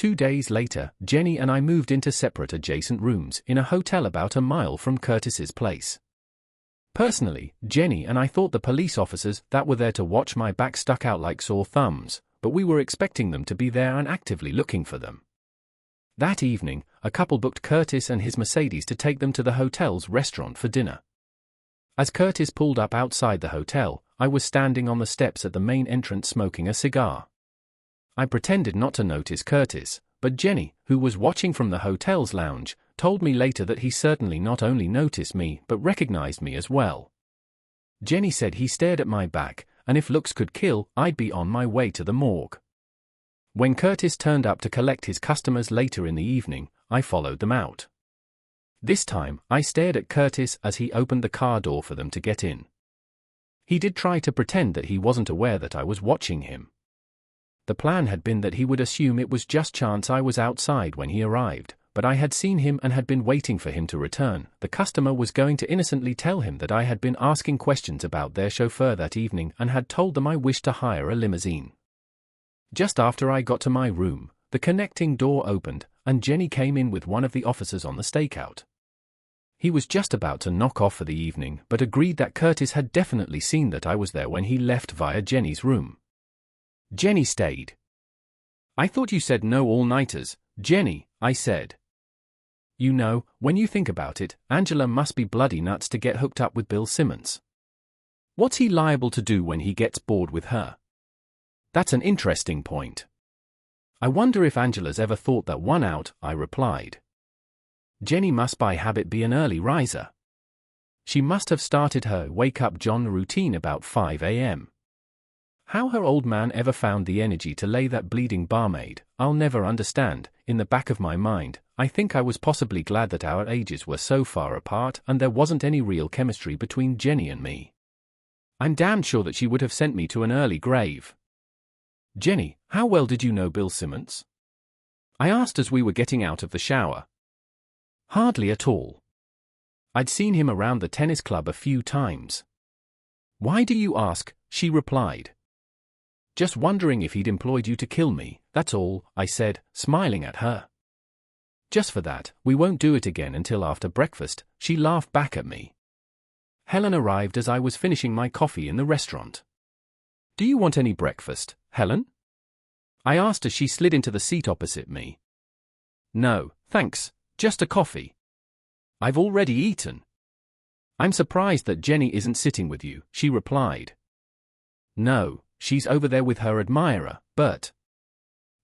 2 days later, Jenny and I moved into separate adjacent rooms in a hotel about a mile from Curtis's place. Personally, Jenny and I thought the police officers that were there to watch my back stuck out like sore thumbs, but we were expecting them to be there and actively looking for them. That evening, a couple booked Curtis and his Mercedes to take them to the hotel's restaurant for dinner. As Curtis pulled up outside the hotel, I was standing on the steps at the main entrance smoking a cigar. I pretended not to notice Curtis, but Jenny, who was watching from the hotel's lounge, told me later that he certainly not only noticed me but recognized me as well. Jenny said he stared at my back, and if looks could kill, I'd be on my way to the morgue. When Curtis turned up to collect his customers later in the evening, I followed them out. This time, I stared at Curtis as he opened the car door for them to get in. He did try to pretend that he wasn't aware that I was watching him. The plan had been that he would assume it was just chance I was outside when he arrived, but I had seen him and had been waiting for him to return. The customer was going to innocently tell him that I had been asking questions about their chauffeur that evening and had told them I wished to hire a limousine. Just after I got to my room, the connecting door opened, and Jenny came in with one of the officers on the stakeout. He was just about to knock off for the evening but agreed that Curtis had definitely seen that I was there when he left via Jenny's room. Jenny stayed. "I thought you said no all-nighters, Jenny," I said. "You know, when you think about it, Angela must be bloody nuts to get hooked up with Bill Simmons. What's he liable to do when he gets bored with her? That's an interesting point. I wonder if Angela's ever thought that one out," I replied. Jenny must by habit be an early riser. She must have started her wake-up John routine about 5 a.m. How her old man ever found the energy to lay that bleeding barmaid, I'll never understand. In the back of my mind, I think I was possibly glad that our ages were so far apart and there wasn't any real chemistry between Jenny and me. I'm damn sure that she would have sent me to an early grave. "Jenny, how well did you know Bill Simmons?" I asked as we were getting out of the shower. "Hardly at all. I'd seen him around the tennis club a few times." "Why do you ask?" she replied. "Just wondering if he'd employed you to kill me, that's all," I said, smiling at her. "Just for that, we won't do it again until after breakfast," she laughed back at me. Helen arrived as I was finishing my coffee in the restaurant. "Do you want any breakfast, Helen?" I asked as she slid into the seat opposite me. "No, thanks, just a coffee. I've already eaten." "I'm surprised that Jenny isn't sitting with you," she replied. "No, she's over there with her admirer, Bert.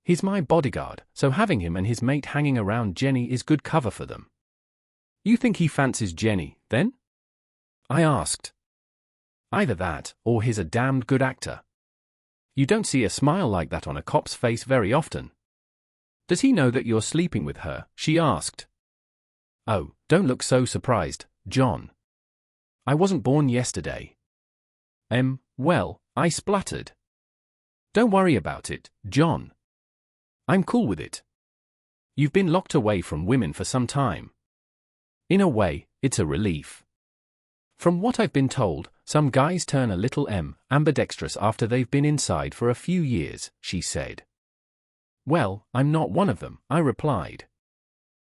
He's my bodyguard, so having him and his mate hanging around Jenny is good cover for them." "You think he fancies Jenny, then?" I asked. "Either that, or he's a damned good actor. You don't see a smile like that on a cop's face very often." "Does he know that you're sleeping with her?" she asked. "Oh, don't look so surprised, John. I wasn't born yesterday." Well," I spluttered. "Don't worry about it, John. I'm cool with it. You've been locked away from women for some time. In a way, it's a relief. From what I've been told, some guys turn a little ambidextrous after they've been inside for a few years," she said. "Well, I'm not one of them," I replied.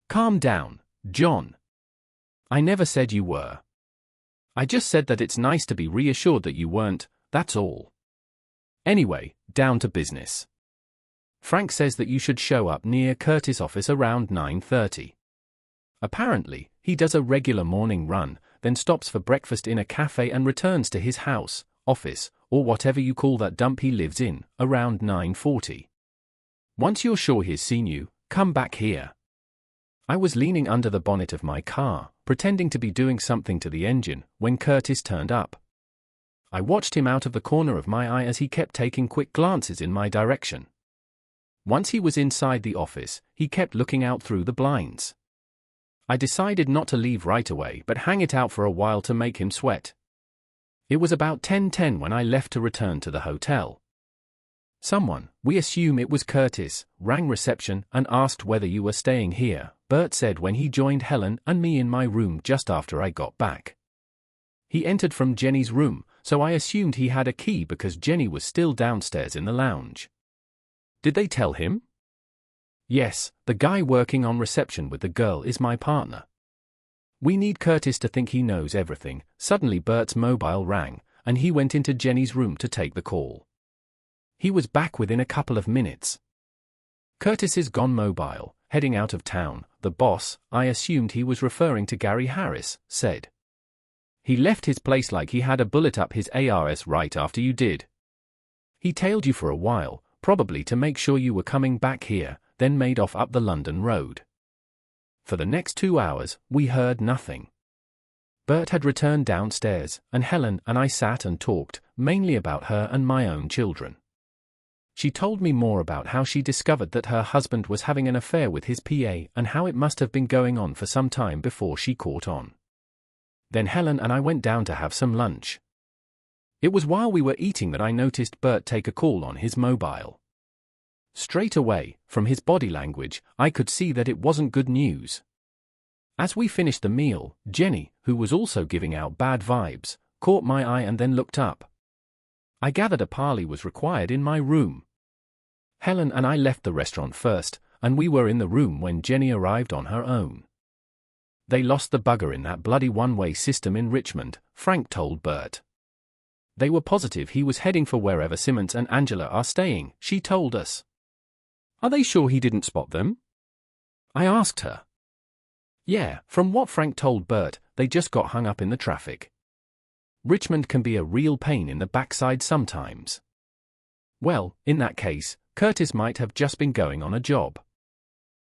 "Calm down, John. I never said you were. I just said that it's nice to be reassured that you weren't, that's all. Anyway, down to business. Frank says that you should show up near Curtis' office around 9:30. Apparently, he does a regular morning run, then stops for breakfast in a cafe and returns to his house, office, or whatever you call that dump he lives in, around 9:40. Once you're sure he's seen you, come back here." I was leaning under the bonnet of my car, pretending to be doing something to the engine, when Curtis turned up. I watched him out of the corner of my eye as he kept taking quick glances in my direction. Once he was inside the office, he kept looking out through the blinds. I decided not to leave right away but hang it out for a while to make him sweat. It was about 10:10 when I left to return to the hotel. Someone, we assume it was Curtis, rang reception and asked whether you were staying here, Bert said when he joined Helen and me in my room just after I got back. He entered from Jenny's room, so I assumed he had a key because Jenny was still downstairs in the lounge. "Did they tell him?" Yes, the guy working on reception with the girl is my partner. We need Curtis to think he knows everything. Suddenly Bert's mobile rang, and he went into Jenny's room to take the call. He was back within a couple of minutes. Curtis is gone mobile, heading out of town, the boss, I assumed he was referring to Gary Harris, said. He left his place like he had a bullet up his arse right after you did. He tailed you for a while, probably to make sure you were coming back here, then made off up the London road. For the next 2 hours, we heard nothing. Bert had returned downstairs, and Helen and I sat and talked, mainly about her and my own children. She told me more about how she discovered that her husband was having an affair with his PA and how it must have been going on for some time before she caught on. Then Helen and I went down to have some lunch. It was while we were eating that I noticed Bert take a call on his mobile. Straight away, from his body language, I could see that it wasn't good news. As we finished the meal, Jenny, who was also giving out bad vibes, caught my eye and then looked up. I gathered a parley was required in my room. Helen and I left the restaurant first, and we were in the room when Jenny arrived on her own. They lost the bugger in that bloody one-way system in Richmond, Frank told Bert. They were positive he was heading for wherever Simmons and Angela are staying, she told us. Are they sure he didn't spot them? I asked her. Yeah, from what Frank told Bert, they just got hung up in the traffic. Richmond can be a real pain in the backside sometimes. Well, in that case, Curtis might have just been going on a job.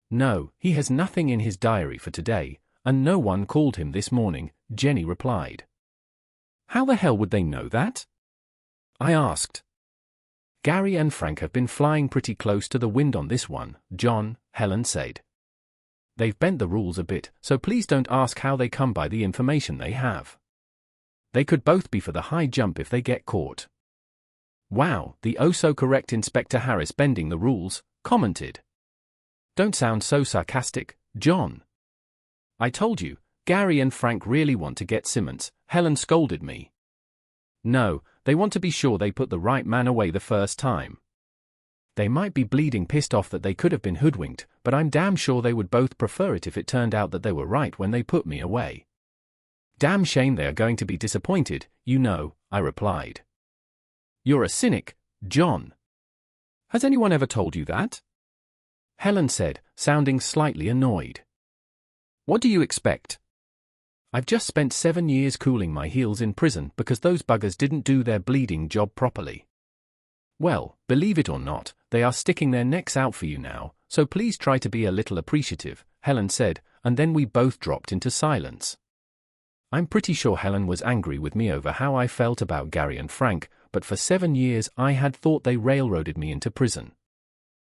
No, he has nothing in his diary for today, and no one called him this morning, Jenny replied. How the hell would they know that? I asked. Gary and Frank have been flying pretty close to the wind on this one, John, Helen said. They've bent the rules a bit, so please don't ask how they come by the information they have. They could both be for the high jump if they get caught. Wow, the oh-so-correct Inspector Harris bending the rules, commented. Don't sound so sarcastic, John. I told you, Gary and Frank really want to get Simmons, Helen scolded me. No, they want to be sure they put the right man away the first time. They might be bleeding pissed off that they could have been hoodwinked, but I'm damn sure they would both prefer it if it turned out that they were right when they put me away. Damn shame they are going to be disappointed, you know, I replied. You're a cynic, John. Has anyone ever told you that? Helen said, sounding slightly annoyed. What do you expect? I've just spent 7 years cooling my heels in prison because those buggers didn't do their bleeding job properly. Well, believe it or not, they are sticking their necks out for you now, so please try to be a little appreciative, Helen said, and then we both dropped into silence. I'm pretty sure Helen was angry with me over how I felt about Gary and Frank, but for 7 years I had thought they railroaded me into prison.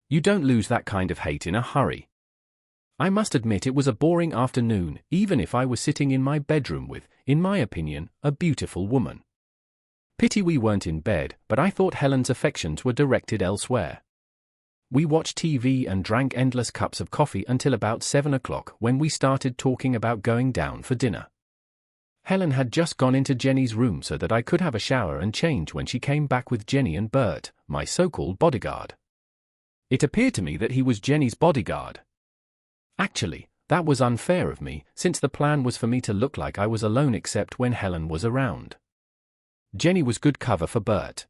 You don't lose that kind of hate in a hurry. I must admit it was a boring afternoon, even if I was sitting in my bedroom with, in my opinion, a beautiful woman. Pity we weren't in bed, but I thought Helen's affections were directed elsewhere. We watched TV and drank endless cups of coffee until about 7 o'clock when we started talking about going down for dinner. Helen had just gone into Jenny's room so that I could have a shower and change when she came back with Jenny and Bert, my so-called bodyguard. It appeared to me that he was Jenny's bodyguard. Actually, that was unfair of me, since the plan was for me to look like I was alone except when Helen was around. Jenny was good cover for Bert.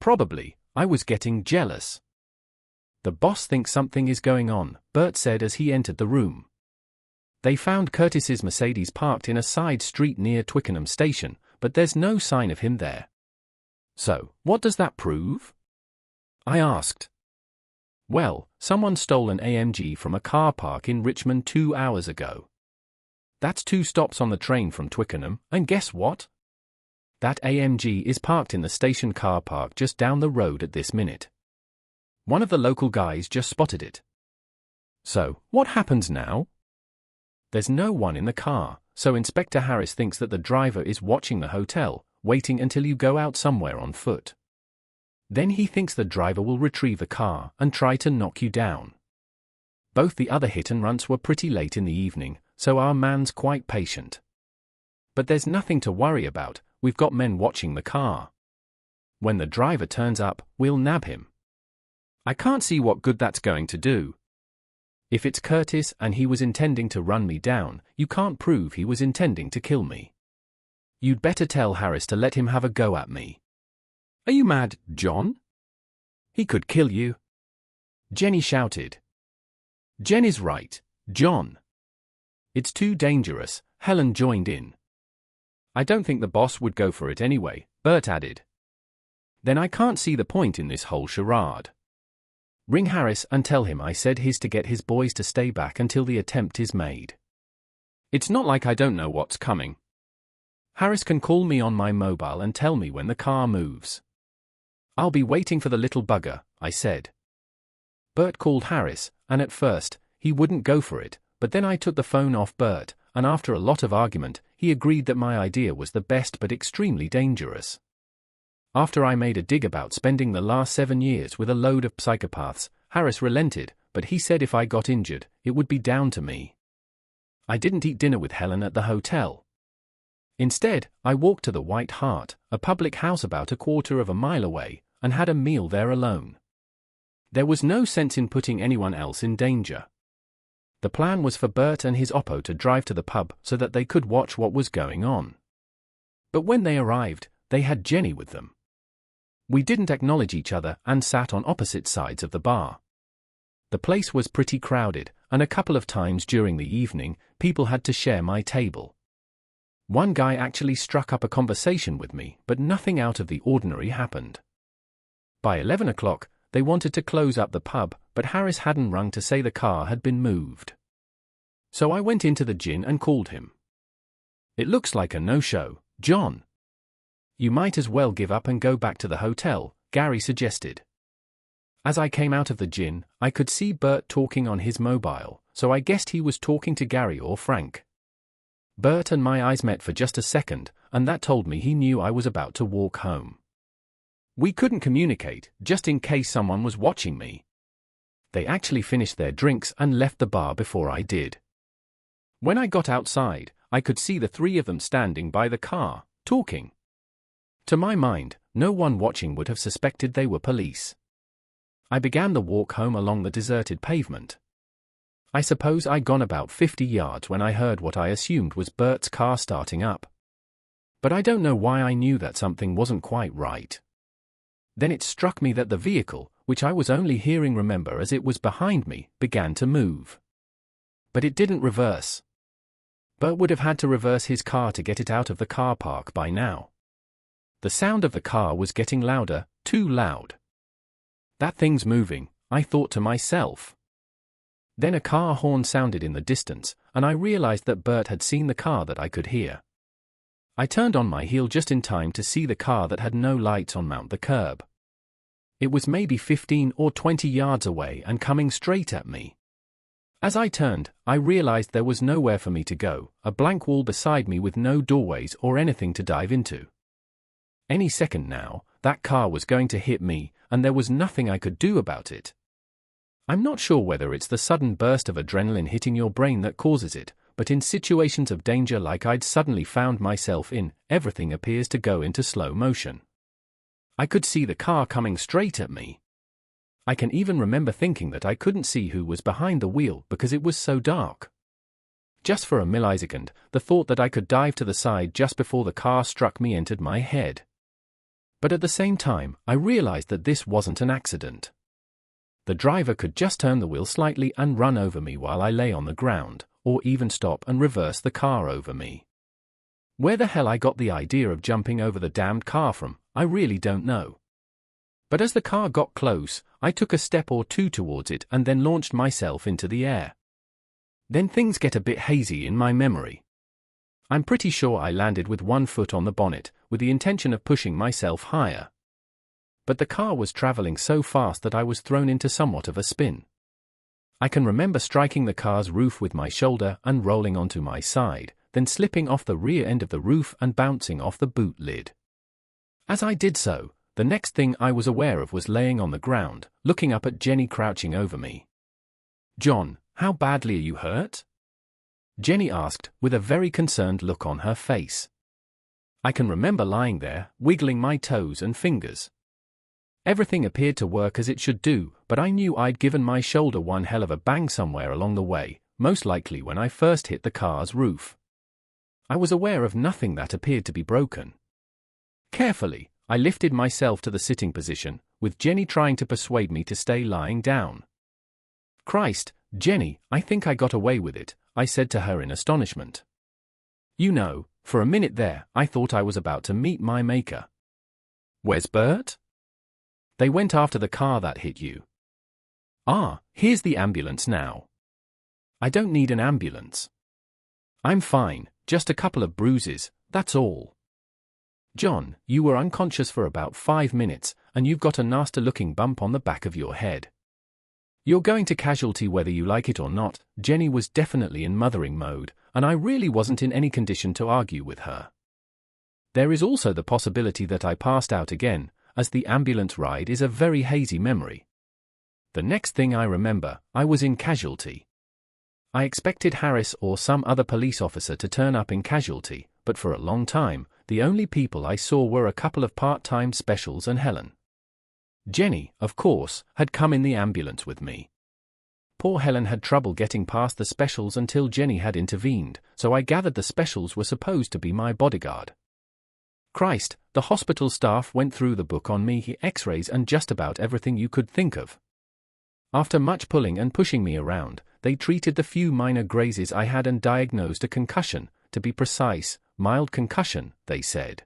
Probably, I was getting jealous. The boss thinks something is going on, Bert said as he entered the room. They found Curtis's Mercedes parked in a side street near Twickenham station, but there's no sign of him there. So, what does that prove? I asked. Well, someone stole an AMG from a car park in Richmond 2 hours ago. That's 2 stops on the train from Twickenham, and guess what? That AMG is parked in the station car park just down the road at this minute. One of the local guys just spotted it. So, what happens now? There's no one in the car, so Inspector Harris thinks that the driver is watching the hotel, waiting until you go out somewhere on foot. Then he thinks the driver will retrieve the car and try to knock you down. Both the other hit-and-runs were pretty late in the evening, so our man's quite patient. But there's nothing to worry about, we've got men watching the car. When the driver turns up, we'll nab him. I can't see what good that's going to do, If it's Curtis and he was intending to run me down, you can't prove he was intending to kill me. You'd better tell Harris to let him have a go at me. Are you mad, John? He could kill you. Jenny shouted. Jen is right, John. It's too dangerous, Helen joined in. I don't think the boss would go for it anyway, Bert added. Then I can't see the point in this whole charade. Ring Harris and tell him I said he's to get his boys to stay back until the attempt is made. It's not like I don't know what's coming. Harris can call me on my mobile and tell me when the car moves. I'll be waiting for the little bugger, I said. Bert called Harris, and at first, he wouldn't go for it, but then I took the phone off Bert, and after a lot of argument, he agreed that my idea was the best but extremely dangerous. After I made a dig about spending the last 7 years with a load of psychopaths, Harris relented, but he said if I got injured, it would be down to me. I didn't eat dinner with Helen at the hotel. Instead, I walked to the White Hart, a public house about a quarter of a mile away, and had a meal there alone. There was no sense in putting anyone else in danger. The plan was for Bert and his oppo to drive to the pub so that they could watch what was going on. But when they arrived, they had Jenny with them. We didn't acknowledge each other and sat on opposite sides of the bar. The place was pretty crowded, and a couple of times during the evening, people had to share my table. One guy actually struck up a conversation with me, but nothing out of the ordinary happened. By 11 o'clock, they wanted to close up the pub, but Harris hadn't rung to say the car had been moved. So I went into the gin and called him. It looks like a no-show, John. You might as well give up and go back to the hotel, Gary suggested. As I came out of the gin, I could see Bert talking on his mobile, so I guessed he was talking to Gary or Frank. Bert and my eyes met for just a second, and that told me he knew I was about to walk home. We couldn't communicate, just in case someone was watching me. They actually finished their drinks and left the bar before I did. When I got outside, I could see the three of them standing by the car, talking. To my mind, no one watching would have suspected they were police. I began the walk home along the deserted pavement. I suppose I'd gone about 50 yards when I heard what I assumed was Bert's car starting up. But I don't know why I knew that something wasn't quite right. Then it struck me that the vehicle, which I was only hearing remember as it was behind me, began to move. But it didn't reverse. Bert would have had to reverse his car to get it out of the car park by now. The sound of the car was getting louder, too loud. That thing's moving, I thought to myself. Then a car horn sounded in the distance, and I realized that Bert had seen the car that I could hear. I turned on my heel just in time to see the car that had no lights on mount the curb. It was maybe 15 or 20 yards away and coming straight at me. As I turned, I realized there was nowhere for me to go, a blank wall beside me with no doorways or anything to dive into. Any second now, that car was going to hit me, and there was nothing I could do about it. I'm not sure whether it's the sudden burst of adrenaline hitting your brain that causes it, but in situations of danger like I'd suddenly found myself in, everything appears to go into slow motion. I could see the car coming straight at me. I can even remember thinking that I couldn't see who was behind the wheel because it was so dark. Just for a millisecond, the thought that I could dive to the side just before the car struck me entered my head. But at the same time, I realized that this wasn't an accident. The driver could just turn the wheel slightly and run over me while I lay on the ground, or even stop and reverse the car over me. Where the hell I got the idea of jumping over the damned car from, I really don't know. But as the car got close, I took a step or two towards it and then launched myself into the air. Then things get a bit hazy in my memory. I'm pretty sure I landed with one foot on the bonnet, with the intention of pushing myself higher. But the car was traveling so fast that I was thrown into somewhat of a spin. I can remember striking the car's roof with my shoulder and rolling onto my side, then slipping off the rear end of the roof and bouncing off the boot lid. As I did so, the next thing I was aware of was laying on the ground, looking up at Jenny crouching over me. "John, how badly are you hurt?" Jenny asked, with a very concerned look on her face. I can remember lying there, wiggling my toes and fingers. Everything appeared to work as it should do, but I knew I'd given my shoulder one hell of a bang somewhere along the way, most likely when I first hit the car's roof. I was aware of nothing that appeared to be broken. Carefully, I lifted myself to the sitting position, with Jenny trying to persuade me to stay lying down. "Christ, Jenny, I think I got away with it," I said to her in astonishment. "You know, for a minute there, I thought I was about to meet my maker." "Where's Bert?" "They went after the car that hit you." "Ah, here's the ambulance now." "I don't need an ambulance. I'm fine, just a couple of bruises, that's all." "John, you were unconscious for about 5 minutes, and you've got a nasty-looking bump on the back of your head. You're going to casualty whether you like it or not." Jenny was definitely in mothering mode, and I really wasn't in any condition to argue with her. There is also the possibility that I passed out again, as the ambulance ride is a very hazy memory. The next thing I remember, I was in casualty. I expected Harris or some other police officer to turn up in casualty, but for a long time, the only people I saw were a couple of part-time specials and Helen. Jenny, of course, had come in the ambulance with me. Poor Helen had trouble getting past the specials until Jenny had intervened, so I gathered the specials were supposed to be my bodyguard. Christ, the hospital staff went through the book on me, x-rays and just about everything you could think of. After much pulling and pushing me around, they treated the few minor grazes I had and diagnosed a concussion, to be precise, mild concussion, they said.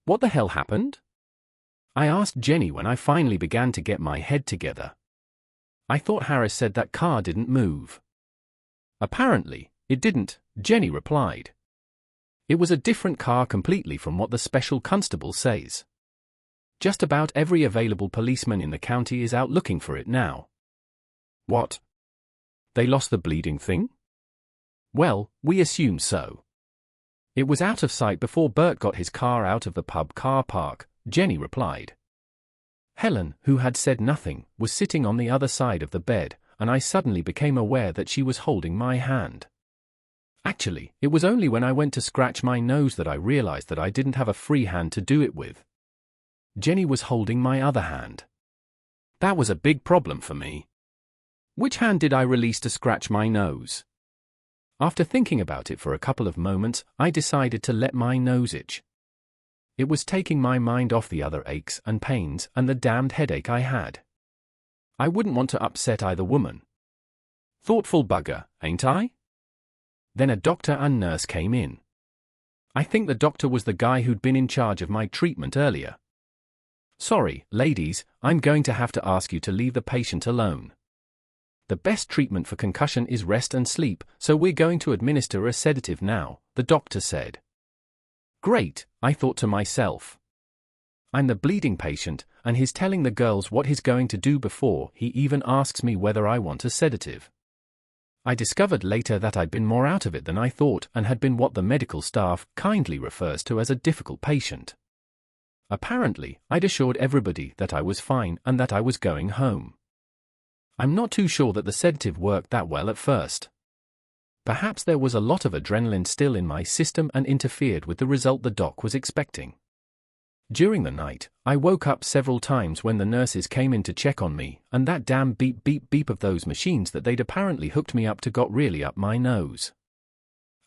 "What the hell happened?" I asked Jenny when I finally began to get my head together. "I thought Harris said that car didn't move." "Apparently, it didn't," Jenny replied. "It was a different car completely from what the special constable says. Just about every available policeman in the county is out looking for it now." "What? They lost the bleeding thing?" "Well, we assume so. It was out of sight before Bert got his car out of the pub car park," Jenny replied. Helen, who had said nothing, was sitting on the other side of the bed, and I suddenly became aware that she was holding my hand. Actually, it was only when I went to scratch my nose that I realized that I didn't have a free hand to do it with. Jenny was holding my other hand. That was a big problem for me. Which hand did I release to scratch my nose? After thinking about it for a couple of moments, I decided to let my nose itch. It was taking my mind off the other aches and pains and the damned headache I had. I wouldn't want to upset either woman. Thoughtful bugger, ain't I? Then a doctor and nurse came in. I think the doctor was the guy who'd been in charge of my treatment earlier. "Sorry, ladies, I'm going to have to ask you to leave the patient alone. The best treatment for concussion is rest and sleep, so we're going to administer a sedative now," the doctor said. Great, I thought to myself. I'm the bleeding patient, and he's telling the girls what he's going to do before he even asks me whether I want a sedative. I discovered later that I'd been more out of it than I thought and had been what the medical staff kindly refers to as a difficult patient. Apparently, I'd assured everybody that I was fine and that I was going home. I'm not too sure that the sedative worked that well at first. Perhaps there was a lot of adrenaline still in my system and interfered with the result the doc was expecting. During the night, I woke up several times when the nurses came in to check on me, and that damn beep beep beep of those machines that they'd apparently hooked me up to got really up my nose.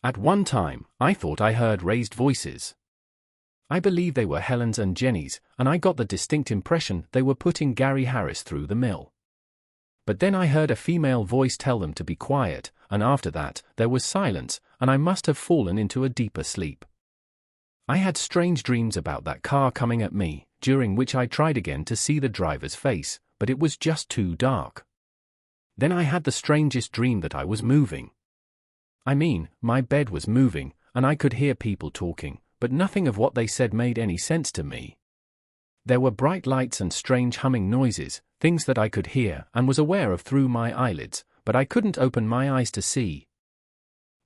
At one time, I thought I heard raised voices. I believe they were Helen's and Jenny's, and I got the distinct impression they were putting Gary Harris through the mill. But then I heard a female voice tell them to be quiet, and after that, there was silence, and I must have fallen into a deeper sleep. I had strange dreams about that car coming at me, during which I tried again to see the driver's face, but it was just too dark. Then I had the strangest dream that I was moving. I mean, my bed was moving, and I could hear people talking, but nothing of what they said made any sense to me. There were bright lights and strange humming noises, things that I could hear and was aware of through my eyelids, but I couldn't open my eyes to see.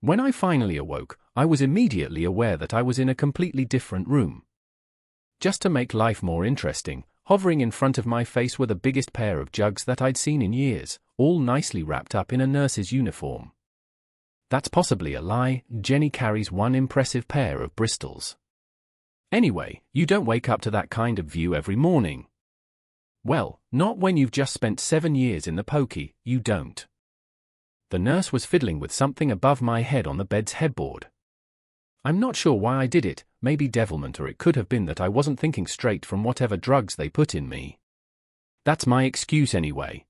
When I finally awoke, I was immediately aware that I was in a completely different room. Just to make life more interesting, hovering in front of my face were the biggest pair of jugs that I'd seen in years, all nicely wrapped up in a nurse's uniform. That's possibly a lie, Jenny carries one impressive pair of Bristols. Anyway, you don't wake up to that kind of view every morning. Well, not when you've just spent 7 years in the pokey, you don't. The nurse was fiddling with something above my head on the bed's headboard. I'm not sure why I did it, maybe devilment, or it could have been that I wasn't thinking straight from whatever drugs they put in me. That's my excuse anyway.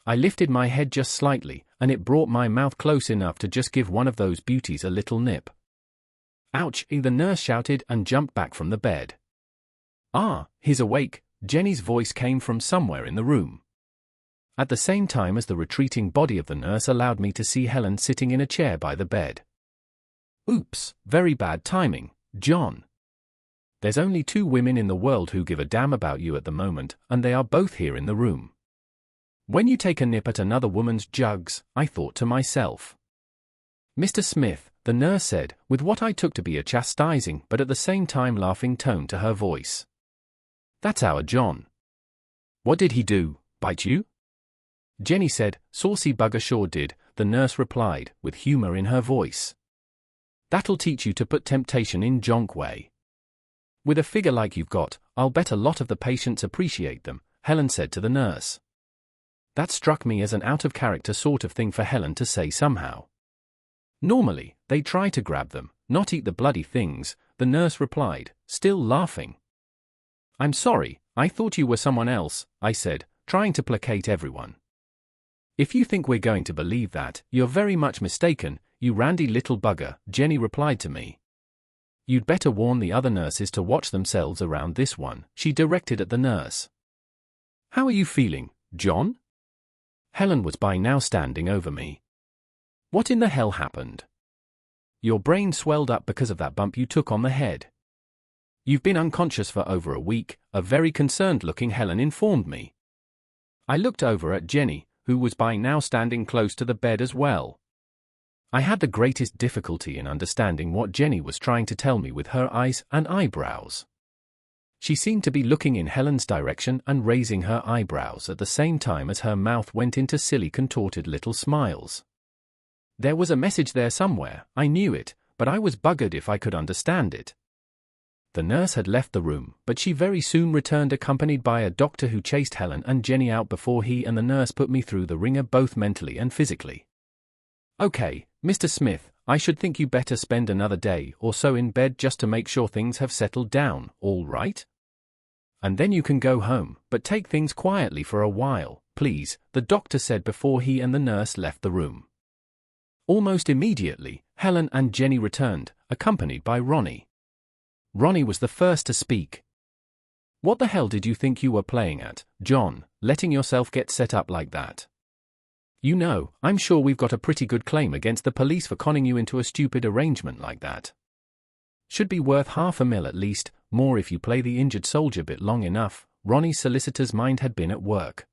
I lifted my head just slightly, and it brought my mouth close enough to just give one of those beauties a little nip. Ouch, the nurse shouted and jumped back from the bed. Ah, he's awake, Jenny's voice came from somewhere in the room. At the same time as the retreating body of the nurse allowed me to see Helen sitting in a chair by the bed. Oops, very bad timing, John. There's only 2 women in the world who give a damn about you at the moment, and they are both here in the room. When you take a nip at another woman's jugs, I thought to myself. Mr. Smith, the nurse said, with what I took to be a chastising but at the same time laughing tone to her voice. That's our John. What did he do, bite you? Jenny said, saucy bugger sure did, the nurse replied, with humor in her voice. That'll teach you to put temptation in jonk way. With a figure like you've got, I'll bet a lot of the patients appreciate them, Helen said to the nurse. That struck me as an out-of-character sort of thing for Helen to say somehow. Normally, they try to grab them, not eat the bloody things, the nurse replied, still laughing. I'm sorry, I thought you were someone else, I said, trying to placate everyone. If you think we're going to believe that, you're very much mistaken, you randy little bugger, Jenny replied to me. You'd better warn the other nurses to watch themselves around this one, she directed at the nurse. How are you feeling, John? Helen was by now standing over me. What in the hell happened? Your brain swelled up because of that bump you took on the head. You've been unconscious for over a week, a very concerned-looking Helen informed me. I looked over at Jenny, who was by now standing close to the bed as well. I had the greatest difficulty in understanding what Jenny was trying to tell me with her eyes and eyebrows. She seemed to be looking in Helen's direction and raising her eyebrows at the same time as her mouth went into silly contorted little smiles. There was a message there somewhere, I knew it, but I was buggered if I could understand it. The nurse had left the room, but she very soon returned accompanied by a doctor who chased Helen and Jenny out before he and the nurse put me through the ringer both mentally and physically. Okay, Mr. Smith, I should think you better spend another day or so in bed just to make sure things have settled down, all right? And then you can go home, but take things quietly for a while, please, the doctor said before he and the nurse left the room. Almost immediately, Helen and Jenny returned, accompanied by Ronnie. Ronnie was the first to speak. What the hell did you think you were playing at, John, letting yourself get set up like that? You know, I'm sure we've got a pretty good claim against the police for conning you into a stupid arrangement like that. Should be worth $500,000 at least, more if you play the injured soldier bit long enough. Ronnie's solicitor's mind had been at work.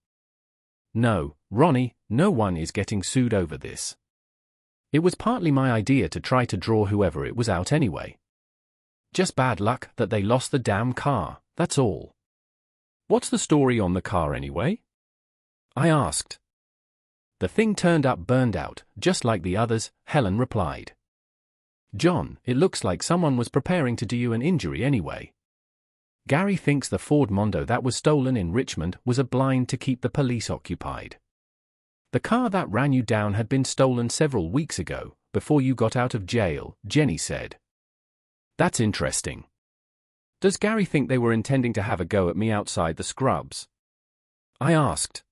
No, Ronnie, no one is getting sued over this. It was partly my idea to try to draw whoever it was out anyway. Just bad luck that they lost the damn car, that's all. What's the story on the car anyway? I asked. The thing turned up burned out, just like the others, Helen replied. John, it looks like someone was preparing to do you an injury anyway. Gary thinks the Ford Mondo that was stolen in Richmond was a blind to keep the police occupied. The car that ran you down had been stolen several weeks ago, before you got out of jail, Jenny said. That's interesting. Does Gary think they were intending to have a go at me outside the scrubs? I asked.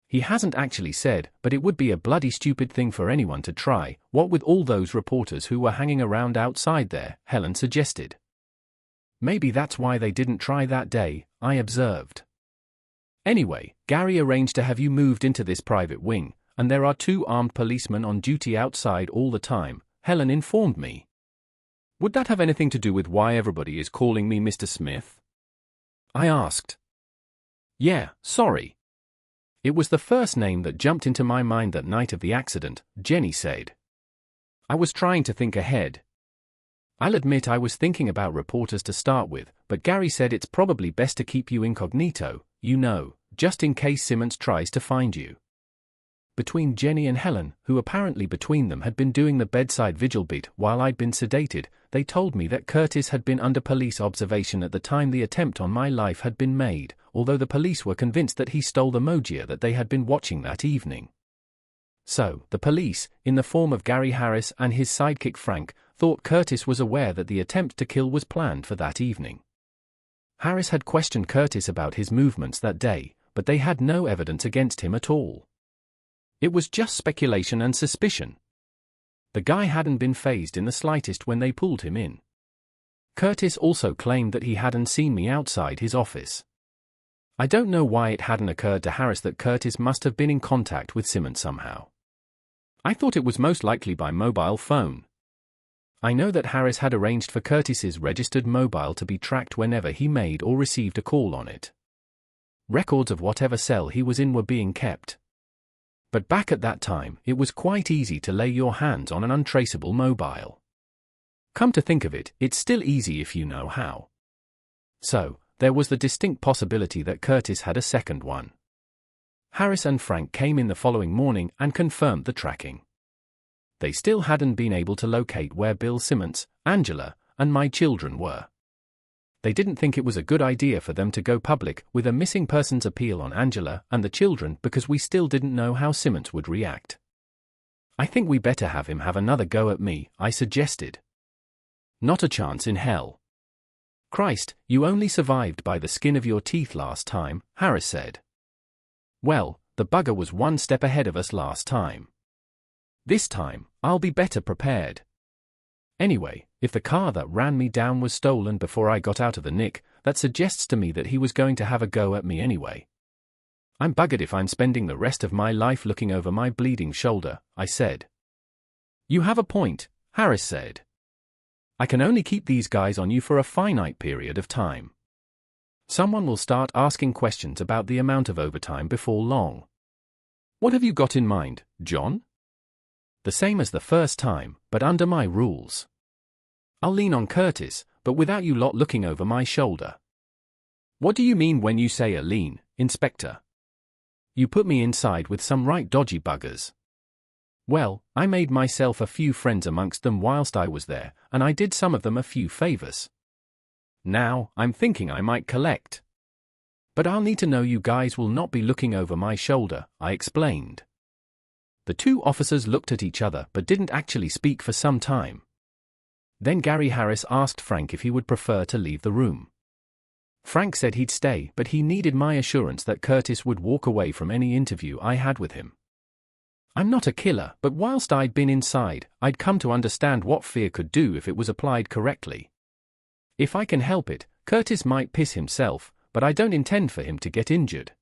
He hasn't actually said, but it would be a bloody stupid thing for anyone to try, what with all those reporters who were hanging around outside there, Helen suggested. Maybe that's why they didn't try that day, I observed. Anyway, Gary arranged to have you moved into this private wing, and there are 2 armed policemen on duty outside all the time, Helen informed me. Would that have anything to do with why everybody is calling me Mr. Smith? I asked. Yeah, sorry. It was the first name that jumped into my mind that night of the accident, Jenny said. I was trying to think ahead. I'll admit I was thinking about reporters to start with, but Gary said it's probably best to keep you incognito, you know, just in case Simmons tries to find you. Between Jenny and Helen, who apparently between them had been doing the bedside vigil bit while I'd been sedated, they told me that Curtis had been under police observation at the time the attempt on my life had been made, although the police were convinced that he stole the Mogia that they had been watching that evening. So, the police, in the form of Gary Harris and his sidekick Frank, thought Curtis was aware that the attempt to kill was planned for that evening. Harris had questioned Curtis about his movements that day, but they had no evidence against him at all. It was just speculation and suspicion. The guy hadn't been fazed in the slightest when they pulled him in. Curtis also claimed that he hadn't seen me outside his office. I don't know why it hadn't occurred to Harris that Curtis must have been in contact with Simmons somehow. I thought it was most likely by mobile phone. I know that Harris had arranged for Curtis's registered mobile to be tracked whenever he made or received a call on it. Records of whatever cell he was in were being kept. But back at that time, it was quite easy to lay your hands on an untraceable mobile. Come to think of it, it's still easy if you know how. So, there was the distinct possibility that Curtis had a second one. Harris and Frank came in the following morning and confirmed the tracking. They still hadn't been able to locate where Bill Simmons, Angela, and my children were. They didn't think it was a good idea for them to go public with a missing persons appeal on Angela and the children because we still didn't know how Simmons would react. I think we better have him have another go at me, I suggested. Not a chance in hell. Christ, you only survived by the skin of your teeth last time, Harris said. Well, the bugger was one step ahead of us last time. This time, I'll be better prepared. Anyway, if the car that ran me down was stolen before I got out of the nick, that suggests to me that he was going to have a go at me anyway. I'm buggered if I'm spending the rest of my life looking over my bleeding shoulder, I said. You have a point, Harris said. I can only keep these guys on you for a finite period of time. Someone will start asking questions about the amount of overtime before long. What have you got in mind, John? The same as the first time, but under my rules. I'll lean on Curtis, but without you lot looking over my shoulder. What do you mean when you say a lean, Inspector? You put me inside with some right dodgy buggers. Well, I made myself a few friends amongst them whilst I was there, and I did some of them a few favors. Now, I'm thinking I might collect. But I'll need to know you guys will not be looking over my shoulder, I explained. The two officers looked at each other but didn't actually speak for some time. Then Gary Harris asked Frank if he would prefer to leave the room. Frank said he'd stay, but he needed my assurance that Curtis would walk away from any interview I had with him. I'm not a killer, but whilst I'd been inside, I'd come to understand what fear could do if it was applied correctly. If I can help it, Curtis might piss himself, but I don't intend for him to get injured.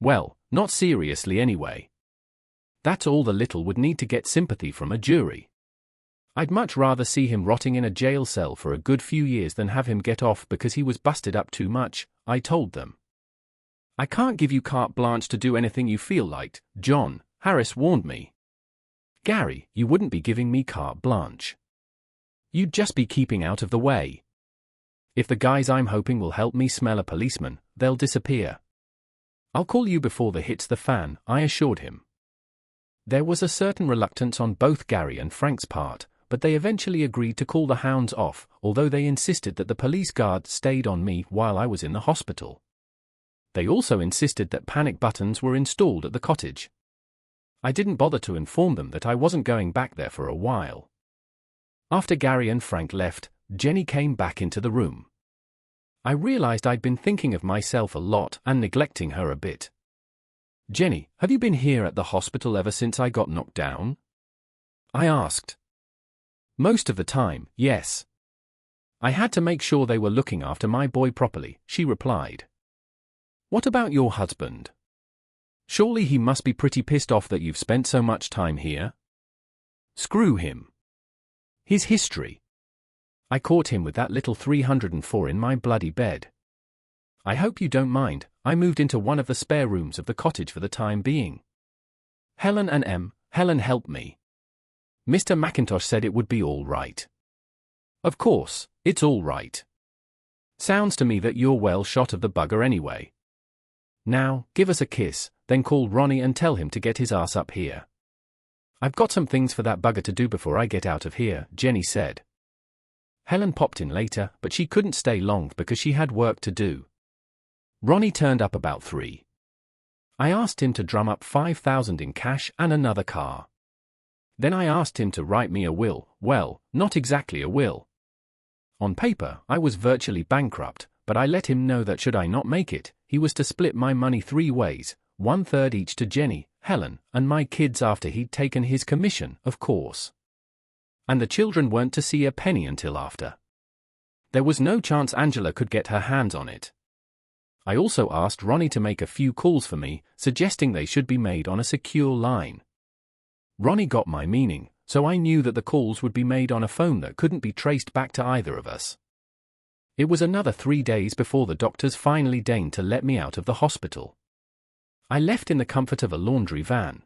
Well, not seriously anyway. That's all the little would need to get sympathy from a jury. I'd much rather see him rotting in a jail cell for a good few years than have him get off because he was busted up too much, I told them. I can't give you carte blanche to do anything you feel like, John, Harris warned me. Gary, you wouldn't be giving me carte blanche. You'd just be keeping out of the way. If the guys I'm hoping will help me smell a policeman, they'll disappear. I'll call you before the hit's the fan, I assured him. There was a certain reluctance on both Gary and Frank's part, but they eventually agreed to call the hounds off, although they insisted that the police guard stayed on me while I was in the hospital. They also insisted that panic buttons were installed at the cottage. I didn't bother to inform them that I wasn't going back there for a while. After Gary and Frank left, Jenny came back into the room. I realized I'd been thinking of myself a lot and neglecting her a bit. Jenny, have you been here at the hospital ever since I got knocked down? I asked. Most of the time, yes. I had to make sure they were looking after my boy properly, she replied. What about your husband? Surely he must be pretty pissed off that you've spent so much time here? Screw him. His history. I caught him with that little 304 in my bloody bed. I hope you don't mind, I moved into one of the spare rooms of the cottage for the time being. Helen helped me. Mr. McIntosh said it would be all right. Of course, it's all right. Sounds to me that you're well shot of the bugger anyway. Now, give us a kiss, then call Ronnie and tell him to get his ass up here. I've got some things for that bugger to do before I get out of here, Jenny said. Helen popped in later, but she couldn't stay long because she had work to do. Ronnie turned up about 3. I asked him to drum up $5,000 in cash and another car. Then I asked him to write me a will. Well, not exactly a will. On paper, I was virtually bankrupt, but I let him know that should I not make it, he was to split my money 3 ways, 1/3 each to Jenny, Helen, and my kids after he'd taken his commission, of course. And the children weren't to see a penny until after. There was no chance Angela could get her hands on it. I also asked Ronnie to make a few calls for me, suggesting they should be made on a secure line. Ronnie got my meaning, so I knew that the calls would be made on a phone that couldn't be traced back to either of us. It was another 3 days before the doctors finally deigned to let me out of the hospital. I left in the comfort of a laundry van.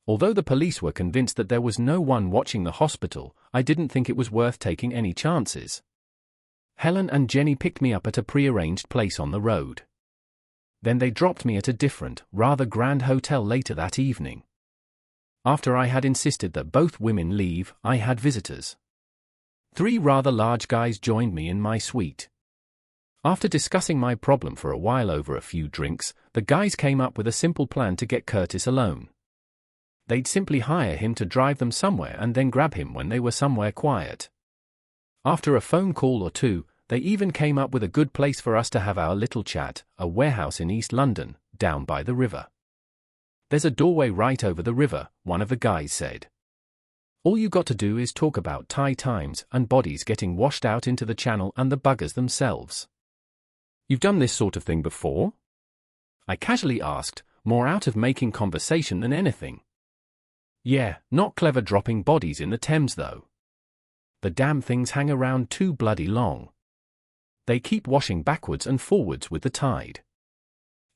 Although the police were convinced that there was no one watching the hospital, I didn't think it was worth taking any chances. Helen and Jenny picked me up at a prearranged place on the road. Then they dropped me at a different, rather grand hotel later that evening. After I had insisted that both women leave, I had visitors. 3 rather large guys joined me in my suite. After discussing my problem for a while over a few drinks, the guys came up with a simple plan to get Curtis alone. They'd simply hire him to drive them somewhere and then grab him when they were somewhere quiet. After a phone call or 2, they even came up with a good place for us to have our little chat, a warehouse in East London, down by the river. "There's a doorway right over the river," one of the guys said. "All you got to do is talk about Thai times and bodies getting washed out into the channel and the buggers themselves." "You've done this sort of thing before?" I casually asked, more out of making conversation than anything. "Yeah, not clever dropping bodies in the Thames though. The damn things hang around too bloody long. They keep washing backwards and forwards with the tide.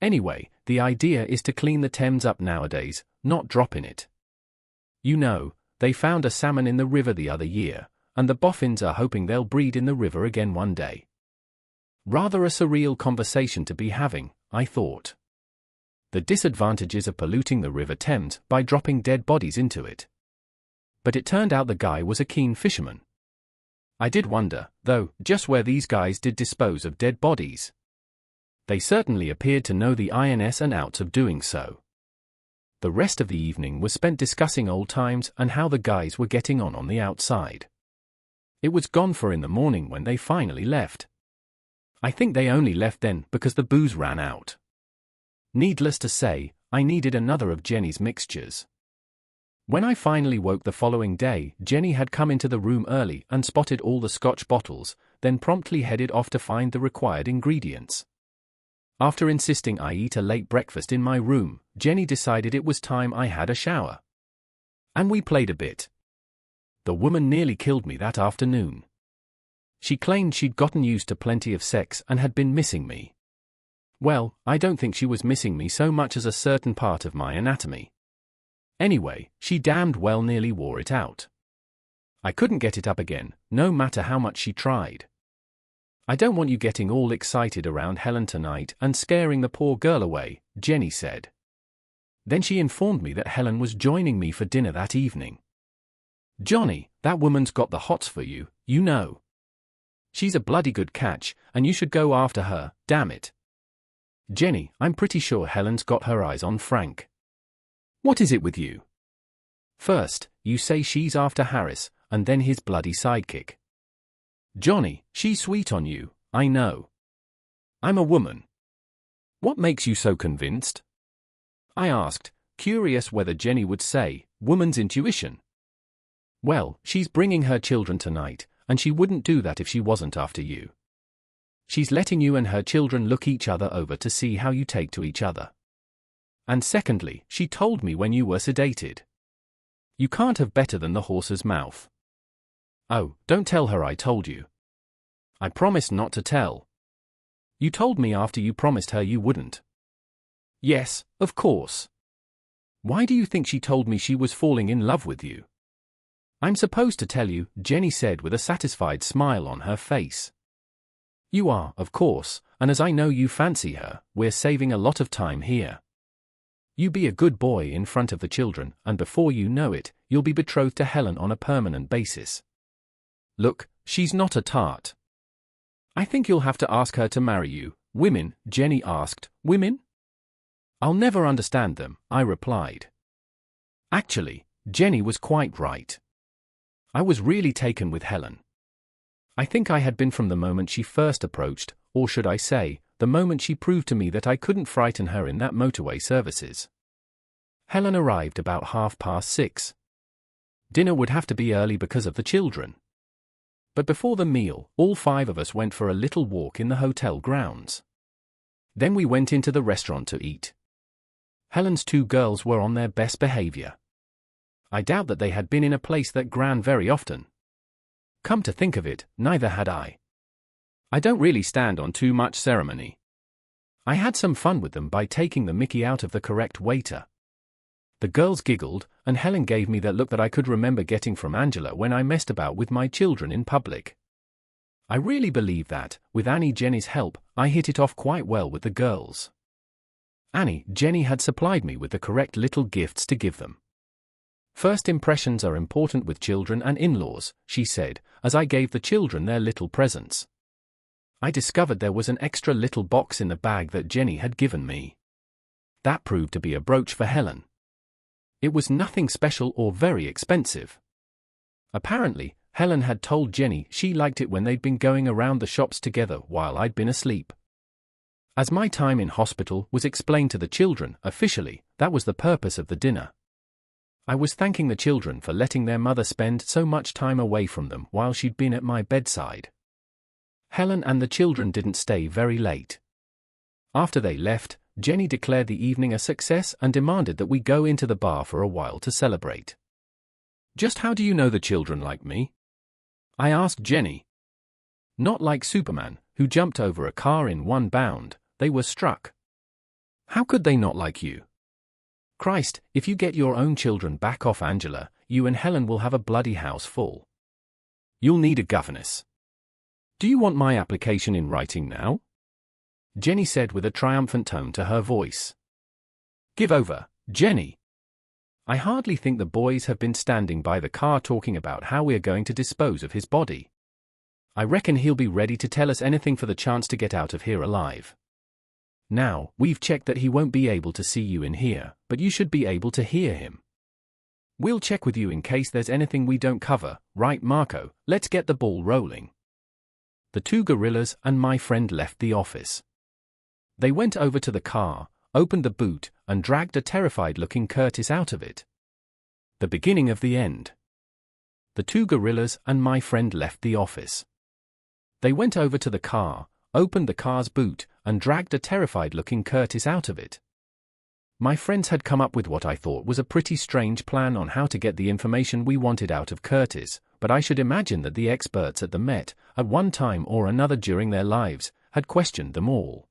Anyway, the idea is to clean the Thames up nowadays, not drop in it. You know, they found a salmon in the river the other year, and the boffins are hoping they'll breed in the river again one day." Rather a surreal conversation to be having, I thought. The disadvantages of polluting the River Thames by dropping dead bodies into it. But it turned out the guy was a keen fisherman. I did wonder, though, just where these guys did dispose of dead bodies. They certainly appeared to know the ins and outs of doing so. The rest of the evening was spent discussing old times and how the guys were getting on the outside. It was gone for in the morning when they finally left. I think they only left then because the booze ran out. Needless to say, I needed another of Jenny's mixtures. When I finally woke the following day, Jenny had come into the room early and spotted all the Scotch bottles, then promptly headed off to find the required ingredients. After insisting I eat a late breakfast in my room, Jenny decided it was time I had a shower. And we played a bit. The woman nearly killed me that afternoon. She claimed she'd gotten used to plenty of sex and had been missing me. Well, I don't think she was missing me so much as a certain part of my anatomy. Anyway, she damned well nearly wore it out. I couldn't get it up again, no matter how much she tried. "I don't want you getting all excited around Helen tonight and scaring the poor girl away," Jenny said. Then she informed me that Helen was joining me for dinner that evening. "Johnny, that woman's got the hots for you, you know. She's a bloody good catch, and you should go after her, damn it. Jenny, I'm pretty sure Helen's got her eyes on Frank. What is it with you? First, you say she's after Harris, and then his bloody sidekick. Johnny, she's sweet on you, I know. I'm a woman. What makes you so convinced?" I asked, curious whether Jenny would say, woman's intuition. "Well, she's bringing her children tonight, and she wouldn't do that if she wasn't after you. She's letting you and her children look each other over to see how you take to each other. And secondly, she told me when you were sedated. You can't have better than the horse's mouth. Oh, don't tell her I told you. I promised not to tell. You told me after you promised her you wouldn't." "Yes, of course. Why do you think she told me she was falling in love with you?" "I'm supposed to tell you," Jenny said with a satisfied smile on her face. "You are, of course, and as I know you fancy her, we're saving a lot of time here. You be a good boy in front of the children, and before you know it, you'll be betrothed to Helen on a permanent basis. Look, she's not a tart. I think you'll have to ask her to marry you, Women? Jenny asked. Women? I'll never understand them, I replied. Actually, Jenny was quite right. I was really taken with Helen. I think I had been from the moment she first approached, or should I say, the moment she proved to me that I couldn't frighten her in that motorway services. Helen arrived about 6:30. Dinner would have to be early because of the children. But before the meal, all 5 of us went for a little walk in the hotel grounds. Then we went into the restaurant to eat. Helen's 2 girls were on their best behavior. I doubt that they had been in a place that grand very often. Come to think of it, neither had I. I don't really stand on too much ceremony. I had some fun with them by taking the mickey out of the correct waiter. The girls giggled, and Helen gave me that look that I could remember getting from Angela when I messed about with my children in public. I really believe that, with Jenny's help, I hit it off quite well with the girls. Jenny had supplied me with the correct little gifts to give them. First impressions are important with children and in-laws, she said, as I gave the children their little presents. I discovered there was an extra little box in the bag that Jenny had given me. That proved to be a brooch for Helen. It was nothing special or very expensive. Apparently, Helen had told Jenny she liked it when they'd been going around the shops together while I'd been asleep. As my time in hospital was explained to the children, officially, that was the purpose of the dinner. I was thanking the children for letting their mother spend so much time away from them while she'd been at my bedside. Helen and the children didn't stay very late. After they left, Jenny declared the evening a success and demanded that we go into the bar for a while to celebrate. Just how do you know the children like me? I asked Jenny. Not like Superman, who jumped over a car in one bound, they were struck. How could they not like you? Christ, if you get your own children back off Angela, you and Helen will have a bloody house full. You'll need a governess. Do you want my application in writing now? Jenny said with a triumphant tone to her voice. Give over, Jenny. I hardly think the boys have been standing by the car talking about how we're going to dispose of his body. I reckon he'll be ready to tell us anything for the chance to get out of here alive. Now, we've checked that he won't be able to see you in here, but you should be able to hear him. We'll check with you in case there's anything we don't cover, right, Marco? Let's get the ball rolling. The 2 gorillas and my friend left the office. They went over to the car, opened the boot, and dragged a terrified-looking Curtis out of it. The beginning of the end. The 2 gorillas and my friend left the office. They went over to the car, opened the car's boot, and dragged a terrified-looking Curtis out of it. My friends had come up with what I thought was a pretty strange plan on how to get the information we wanted out of Curtis, but I should imagine that the experts at the Met, at one time or another during their lives, had questioned them all.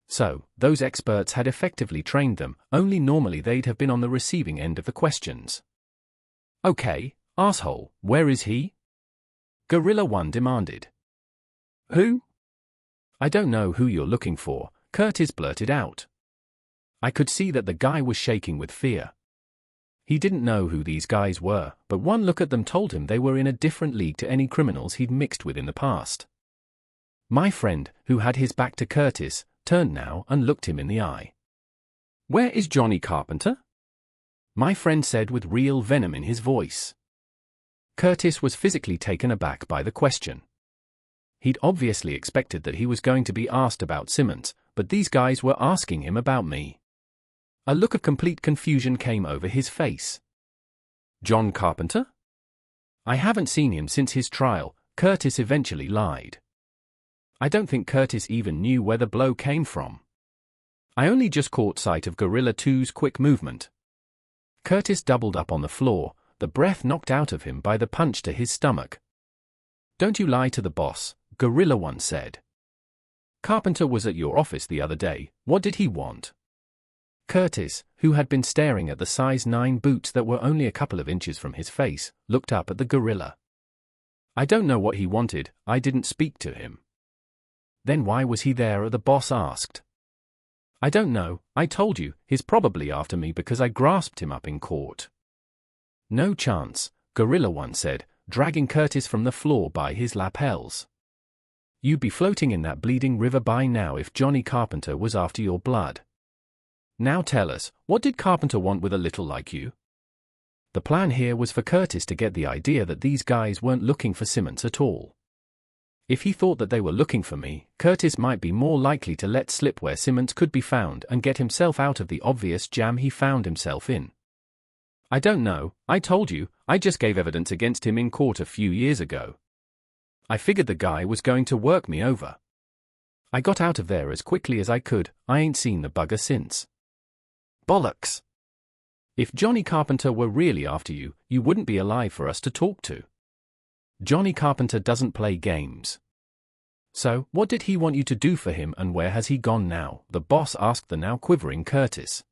So, those experts had effectively trained them, only normally they'd have been on the receiving end of the questions. Okay, asshole, where is he? Gorilla 1 demanded. Who? I don't know who you're looking for, Curtis blurted out. I could see that the guy was shaking with fear. He didn't know who these guys were, but one look at them told him they were in a different league to any criminals he'd mixed with in the past. My friend, who had his back to Curtis, turned now and looked him in the eye. Where is Johnny Carpenter? My friend said with real venom in his voice. Curtis was physically taken aback by the question. He'd obviously expected that he was going to be asked about Simmons, but these guys were asking him about me. A look of complete confusion came over his face. John Carpenter? I haven't seen him since his trial, Curtis eventually lied. I don't think Curtis even knew where the blow came from. I only just caught sight of Gorilla 2's quick movement. Curtis doubled up on the floor, the breath knocked out of him by the punch to his stomach. Don't you lie to the boss, Gorilla 1 said. Carpenter was at your office the other day, what did he want? Curtis, who had been staring at the size 9 boots that were only a couple of inches from his face, looked up at the gorilla. I don't know what he wanted, I didn't speak to him. Then why was he there? The boss asked. I don't know, I told you, he's probably after me because I grasped him up in court. No chance, Gorilla 1 said, dragging Curtis from the floor by his lapels. you'd be floating in that bleeding river by now if Johnny Carpenter was after your blood. Now tell us, what did Carpenter want with a little like you? The plan here was for Curtis to get the idea that these guys weren't looking for Simmons at all. If he thought that they were looking for me, Curtis might be more likely to let slip where Simmons could be found and get himself out of the obvious jam he found himself in. I don't know, I told you, I just gave evidence against him in court a few years ago. I figured the guy was going to work me over. I got out of there as quickly as I could, I ain't seen the bugger since. Bollocks! If Johnny Carpenter were really after you, you wouldn't be alive for us to talk to. Johnny Carpenter doesn't play games. So, what did he want you to do for him and where has he gone now? The boss asked the now quivering Curtis.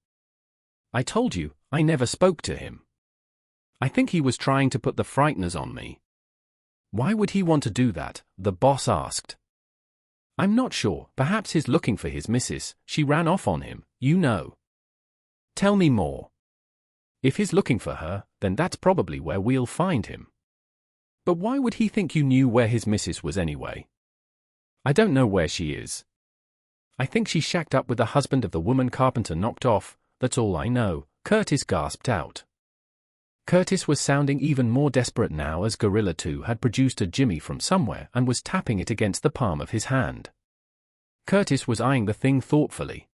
I told you, I never spoke to him. I think he was trying to put the frighteners on me. Why would he want to do that? The boss asked. I'm not sure, perhaps he's looking for his missus, she ran off on him, you know. Tell me more. If he's looking for her, then that's probably where we'll find him. But why would he think you knew where his missus was anyway? I don't know where she is. I think she shacked up with the husband of the woman Carpenter knocked off, that's all I know, Curtis gasped out. Curtis was sounding even more desperate now as Gorilla 2 had produced a jimmy from somewhere and was tapping it against the palm of his hand. Curtis was eyeing the thing thoughtfully.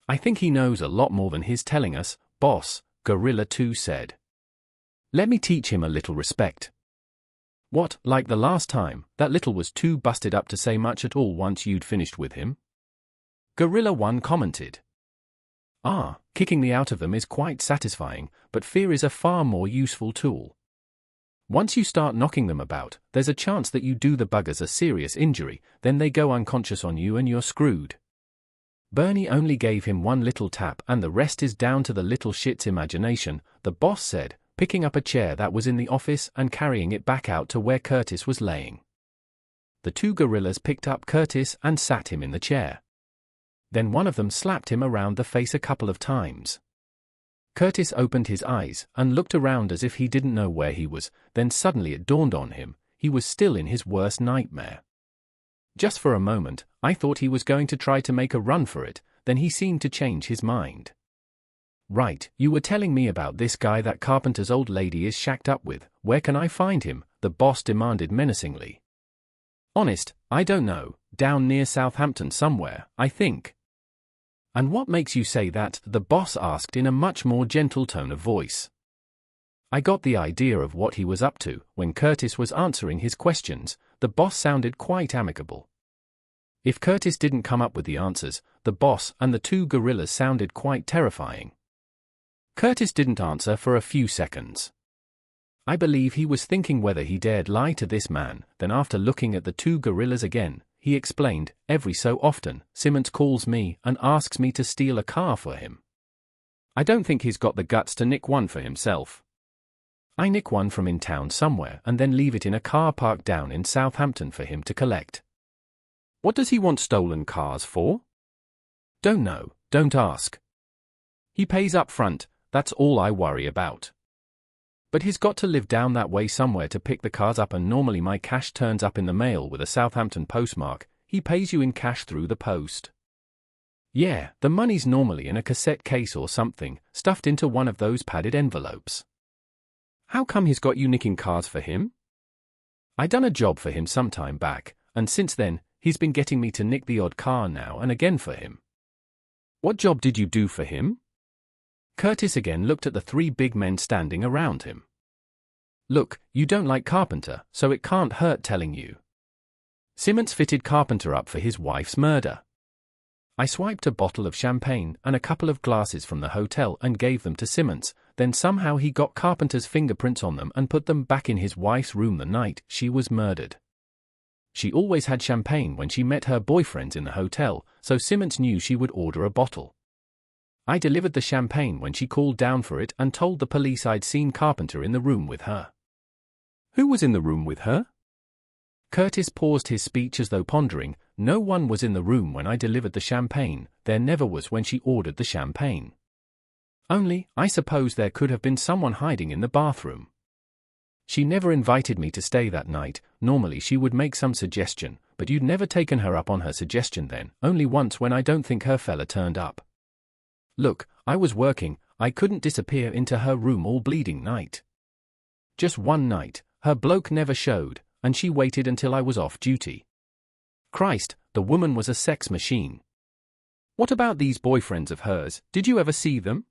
I think he knows a lot more than he's telling us, boss, Gorilla 2 said. Let me teach him a little respect. What, like the last time, that little was too busted up to say much at all once you'd finished with him? Gorilla 1 commented. Kicking the out of them is quite satisfying, but fear is a far more useful tool. Once you start knocking them about, there's a chance that you do the buggers a serious injury, then they go unconscious on you and you're screwed. Bernie only gave him one little tap and the rest is down to the little shit's imagination, the boss said, picking up a chair that was in the office and carrying it back out to where Curtis was laying. The two gorillas picked up Curtis and sat him in the chair. Then one of them slapped him around the face a couple of times. Curtis opened his eyes and looked around as if he didn't know where he was, then suddenly it dawned on him, he was still in his worst nightmare. Just for a moment, I thought he was going to try to make a run for it, then he seemed to change his mind. Right, you were telling me about this guy that Carpenter's old lady is shacked up with, where can I find him? The boss demanded menacingly. Honest, I don't know, down near Southampton somewhere, I think. And what makes you say that? The boss asked in a much more gentle tone of voice. I got the idea of what he was up to. When Curtis was answering his questions, the boss sounded quite amicable. If Curtis didn't come up with the answers, the boss and the two gorillas sounded quite terrifying. Curtis didn't answer for a few seconds. I believe he was thinking whether he dared lie to this man, then after looking at the two gorillas again, he explained, every so often, Simmons calls me and asks me to steal a car for him. I don't think he's got the guts to nick one for himself. I nick one from in town somewhere and then leave it in a car park down in Southampton for him to collect. What does he want stolen cars for? Don't know, don't ask. He pays up front, that's all I worry about. But he's got to live down that way somewhere to pick the cars up and normally my cash turns up in the mail with a Southampton postmark, he pays you in cash through the post. Yeah, the money's normally in a cassette case or something, stuffed into one of those padded envelopes. How come he's got you nicking cars for him? I done a job for him some time back, and since then, he's been getting me to nick the odd car now and again for him. What job did you do for him? Curtis again looked at the three big men standing around him. Look, you don't like Carpenter, so it can't hurt telling you. Simmons fitted Carpenter up for his wife's murder. I swiped a bottle of champagne and a couple of glasses from the hotel and gave them to Simmons, then somehow he got Carpenter's fingerprints on them and put them back in his wife's room the night she was murdered. She always had champagne when she met her boyfriends in the hotel, so Simmons knew she would order a bottle. I delivered the champagne when she called down for it and told the police I'd seen Carpenter in the room with her. Who was in the room with her? Curtis paused his speech as though pondering. No one was in the room when I delivered the champagne, there never was when she ordered the champagne. Only, I suppose there could have been someone hiding in the bathroom. She never invited me to stay that night, normally she would make some suggestion, but you'd never taken her up on her suggestion then, only once when I don't think her fella turned up. Look, I was working, I couldn't disappear into her room all bleeding night. Just one night, her bloke never showed, and she waited until I was off duty. Christ, the woman was a sex machine. What about these boyfriends of hers, did you ever see them?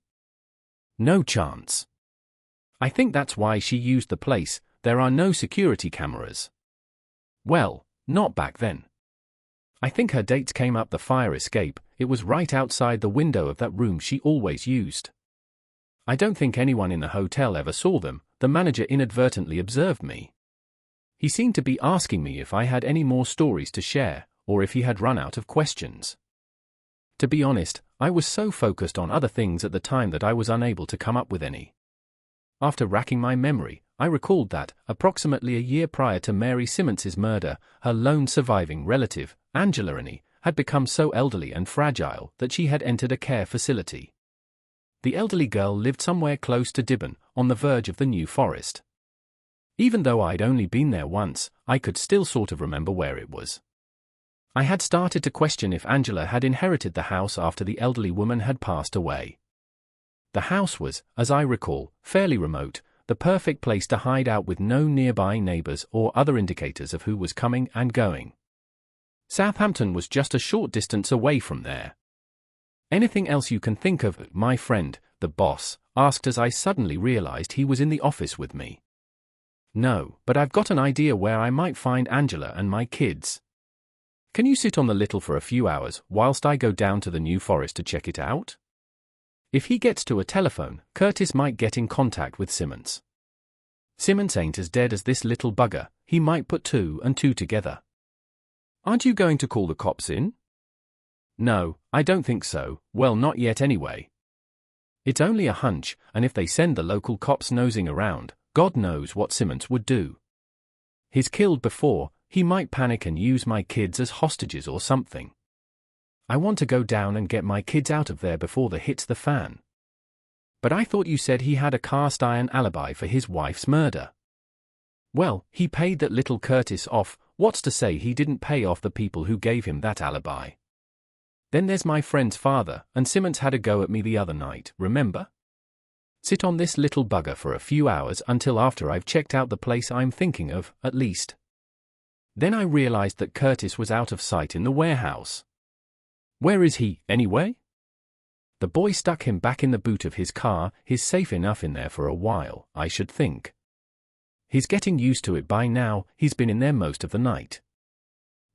No chance. I think that's why she used the place, there are no security cameras. Well, not back then. I think her dates came up the fire escape, it was right outside the window of that room she always used. I don't think anyone in the hotel ever saw them, the manager inadvertently observed me. He seemed to be asking me if I had any more stories to share, or if he had run out of questions. To be honest, I was so focused on other things at the time that I was unable to come up with any. After racking my memory, I recalled that, approximately a year prior to Mary Simmons's murder, her lone surviving relative, Angela Annie, had become so elderly and fragile that she had entered a care facility. The elderly girl lived somewhere close to Dibben, on the verge of the New Forest. Even though I'd only been there once, I could still sort of remember where it was. I had started to question if Angela had inherited the house after the elderly woman had passed away. The house was, as I recall, fairly remote, the perfect place to hide out with no nearby neighbors or other indicators of who was coming and going. Southampton was just a short distance away from there. Anything else you can think of, my friend, the boss, asked as I suddenly realized he was in the office with me. No, but I've got an idea where I might find Angela and my kids. Can you sit on the little for a few hours whilst I go down to the New Forest to check it out? If he gets to a telephone, Curtis might get in contact with Simmons. Simmons ain't as dead as this little bugger, he might put two and two together. Aren't you going to call the cops in? No, I don't think so, well not yet anyway. It's only a hunch, and if they send the local cops nosing around, God knows what Simmons would do. He's killed before, he might panic and use my kids as hostages or something. I want to go down and get my kids out of there before the hits the fan. But I thought you said he had a cast iron alibi for his wife's murder. Well, he paid that little Curtis off, what's to say he didn't pay off the people who gave him that alibi? Then there's my friend's father, and Simmons had a go at me the other night, remember? Sit on this little bugger for a few hours until after I've checked out the place I'm thinking of, at least. Then I realized that Curtis was out of sight in the warehouse. Where is he, anyway? The boy stuck him back in the boot of his car, he's safe enough in there for a while, I should think. He's getting used to it by now, he's been in there most of the night.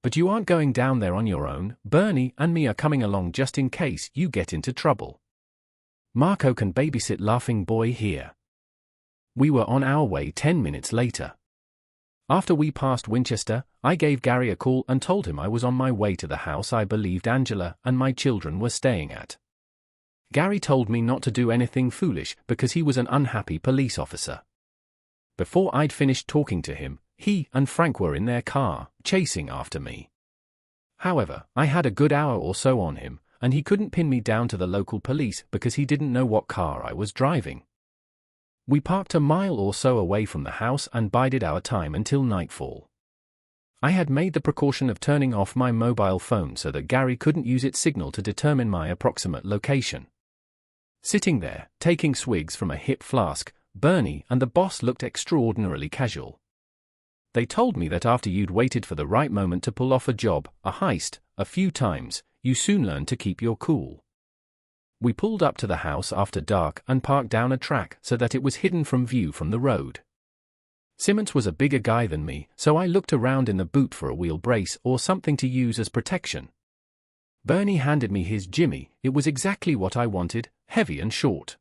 But you aren't going down there on your own, Bernie and me are coming along just in case you get into trouble. Marco can babysit laughing boy here. We were on our way 10 minutes later. After we passed Winchester, I gave Gary a call and told him I was on my way to the house I believed Angela and my children were staying at. Gary told me not to do anything foolish because he was an unhappy police officer. Before I'd finished talking to him, he and Frank were in their car, chasing after me. However, I had a good hour or so on him, and he couldn't pin me down to the local police because he didn't know what car I was driving. We parked a mile or so away from the house and bided our time until nightfall. I had made the precaution of turning off my mobile phone so that Gary couldn't use its signal to determine my approximate location. Sitting there, taking swigs from a hip flask, Bernie and the boss looked extraordinarily casual. They told me that after you'd waited for the right moment to pull off a job, a heist, a few times, you soon learned to keep your cool. We pulled up to the house after dark and parked down a track so that it was hidden from view from the road. Simmons was a bigger guy than me, so I looked around in the boot for a wheel brace or something to use as protection. Bernie handed me his Jimmy, it was exactly what I wanted, heavy and short.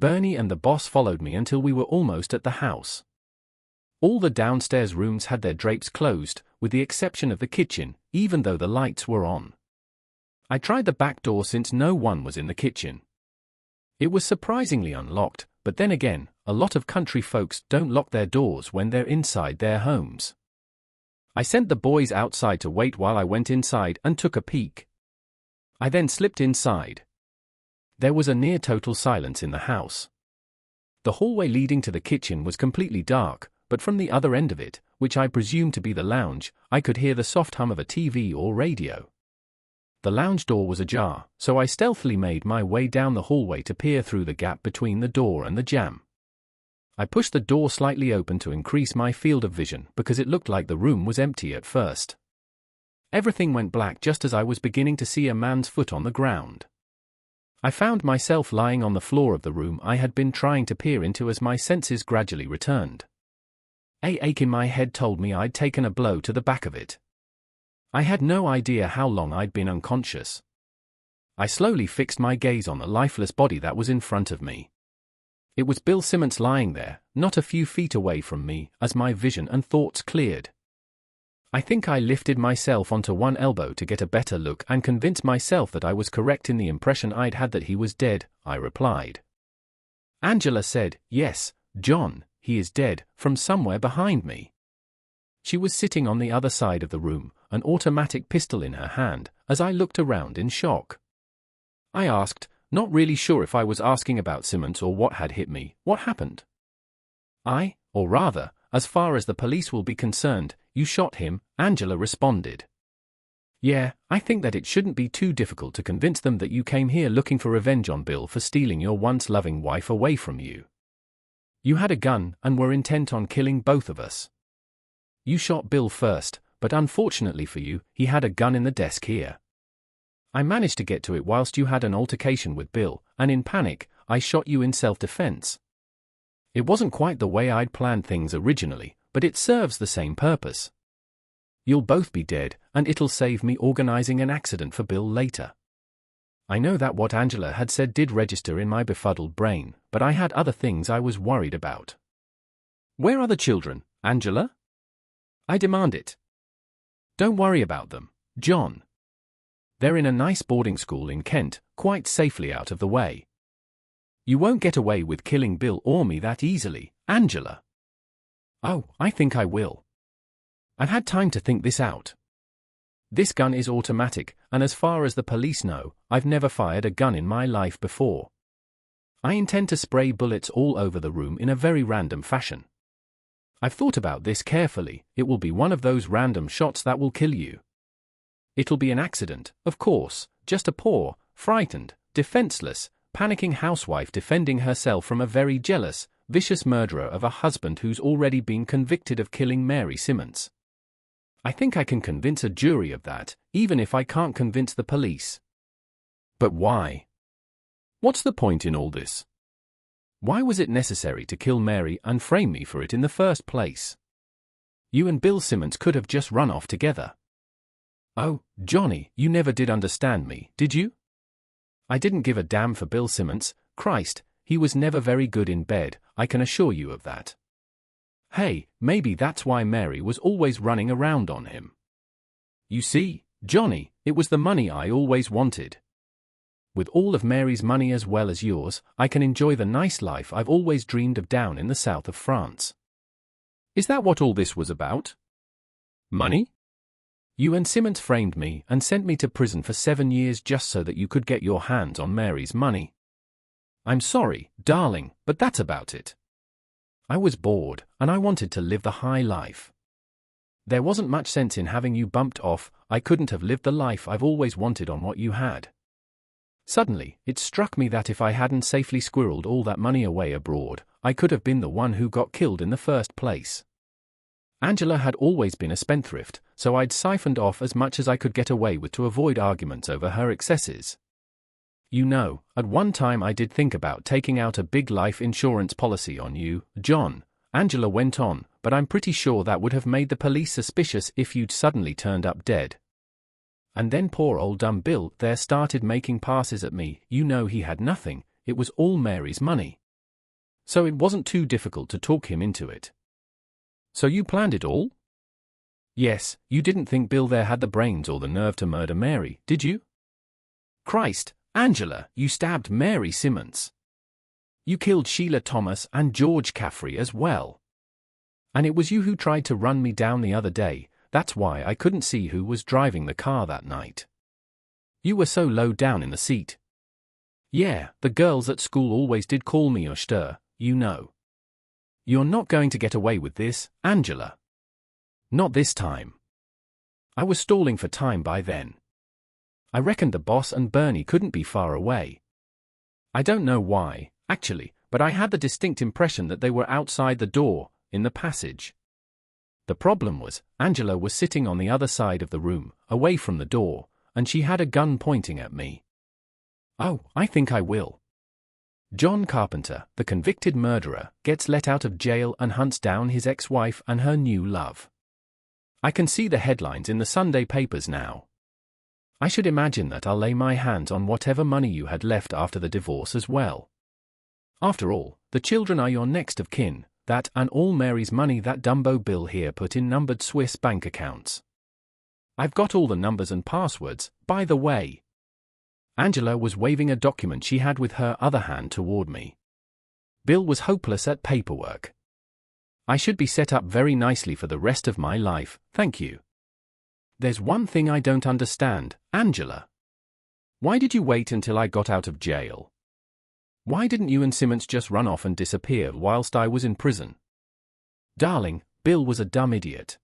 Bernie and the boss followed me until we were almost at the house. All the downstairs rooms had their drapes closed, with the exception of the kitchen, even though the lights were on. I tried the back door since no one was in the kitchen. It was surprisingly unlocked, but then again, a lot of country folks don't lock their doors when they're inside their homes. I sent the boys outside to wait while I went inside and took a peek. I then slipped inside. There was a near total silence in the house. The hallway leading to the kitchen was completely dark, but from the other end of it, which I presume to be the lounge, I could hear the soft hum of a TV or radio. The lounge door was ajar, so I stealthily made my way down the hallway to peer through the gap between the door and the jamb. I pushed the door slightly open to increase my field of vision because it looked like the room was empty at first. Everything went black just as I was beginning to see a man's foot on the ground. I found myself lying on the floor of the room I had been trying to peer into as my senses gradually returned. A ache in my head told me I'd taken a blow to the back of it. I had no idea how long I'd been unconscious. I slowly fixed my gaze on the lifeless body that was in front of me. It was Bill Simmons lying there, not a few feet away from me, as my vision and thoughts cleared. I think I lifted myself onto one elbow to get a better look and convince myself that I was correct in the impression I'd had that he was dead, I replied. Angela said, "Yes, John, he is dead," from somewhere behind me. She was sitting on the other side of the room, an automatic pistol in her hand, as I looked around in shock. I asked, not really sure if I was asking about Simmons or what had hit me, "What happened?" Or rather, as far as the police will be concerned, you shot him," Angela responded. "Yeah, I think that it shouldn't be too difficult to convince them that you came here looking for revenge on Bill for stealing your once loving wife away from you. You had a gun and were intent on killing both of us. You shot Bill first, but unfortunately for you, he had a gun in the desk here. I managed to get to it whilst you had an altercation with Bill, and in panic, I shot you in self-defense. It wasn't quite the way I'd planned things originally, but it serves the same purpose. You'll both be dead, and it'll save me organizing an accident for Bill later." I know that what Angela had said did register in my befuddled brain, but I had other things I was worried about. "Where are the children, Angela?" I demanded. "Don't worry about them, John. They're in a nice boarding school in Kent, quite safely out of the way. You won't get away with killing Bill or me that easily, Angela." "Oh, I think I will. I've had time to think this out. This gun is automatic, and as far as the police know, I've never fired a gun in my life before. I intend to spray bullets all over the room in a very random fashion. I've thought about this carefully. It will be one of those random shots that will kill you. It'll be an accident, of course, just a poor, frightened, defenseless, panicking housewife defending herself from a very jealous, vicious murderer of a husband who's already been convicted of killing Mary Simmons. I think I can convince a jury of that, even if I can't convince the police." "But why? What's the point in all this? Why was it necessary to kill Mary and frame me for it in the first place? You and Bill Simmons could have just run off together." "Oh, Johnny, you never did understand me, did you? I didn't give a damn for Bill Simmons. Christ, he was never very good in bed, I can assure you of that. Hey, maybe that's why Mary was always running around on him. You see, Johnny, it was the money I always wanted. With all of Mary's money as well as yours, I can enjoy the nice life I've always dreamed of down in the south of France." "Is that what all this was about? Money? You and Simmons framed me and sent me to prison for 7 years just so that you could get your hands on Mary's money. I'm sorry, darling, but that's about it. I was bored, and I wanted to live the high life. There wasn't much sense in having you bumped off. I couldn't have lived the life I've always wanted on what you had. Suddenly, it struck me that if I hadn't safely squirreled all that money away abroad, I could have been the one who got killed in the first place. Angela had always been a spendthrift, so I'd siphoned off as much as I could get away with to avoid arguments over her excesses. You know, at one time I did think about taking out a big life insurance policy on you, John," Angela went on, "but I'm pretty sure that would have made the police suspicious if you'd suddenly turned up dead. And then poor old dumb Bill there started making passes at me. You know he had nothing, it was all Mary's money. So it wasn't too difficult to talk him into it." "So you planned it all?" "Yes, you didn't think Bill there had the brains or the nerve to murder Mary, did you? Christ, Angela, you stabbed Mary Simmons. You killed Sheila Thomas and George Caffrey as well. And it was you who tried to run me down the other day. That's why I couldn't see who was driving the car that night. You were so low down in the seat. Yeah, the girls at school always did call me Ushter, you know. You're not going to get away with this, Angela. Not this time. I was stalling for time by then. I reckoned the boss and Bernie couldn't be far away. I don't know why, actually, but I had the distinct impression that they were outside the door, in the passage. The problem was, Angela was sitting on the other side of the room, away from the door, and she had a gun pointing at me. Oh, I think I will. John Carpenter, the convicted murderer, gets let out of jail and hunts down his ex-wife and her new love. I can see the headlines in the Sunday papers now. I should imagine that I'll lay my hands on whatever money you had left after the divorce as well. After all, the children are your next of kin, that and all Mary's money that Dumbo Bill here put in numbered Swiss bank accounts. I've got all the numbers and passwords, by the way. Angela was waving a document she had with her other hand toward me. Bill was hopeless at paperwork. I should be set up very nicely for the rest of my life, thank you. There's one thing I don't understand, Angela. Why did you wait until I got out of jail? Why didn't you and Simmons just run off and disappear whilst I was in prison? Darling, Bill was a dumb idiot.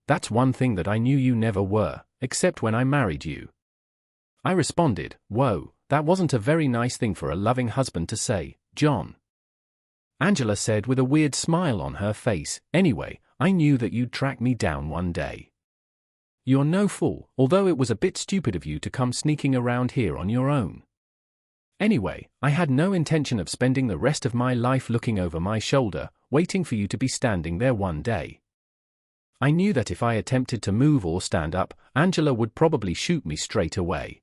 That's one thing that I knew you never were, except when I married you. I responded, whoa, that wasn't a very nice thing for a loving husband to say, John. Angela said with a weird smile on her face, anyway, I knew that you'd track me down one day. You're no fool, although it was a bit stupid of you to come sneaking around here on your own. Anyway, I had no intention of spending the rest of my life looking over my shoulder, waiting for you to be standing there one day. I knew that if I attempted to move or stand up, Angela would probably shoot me straight away.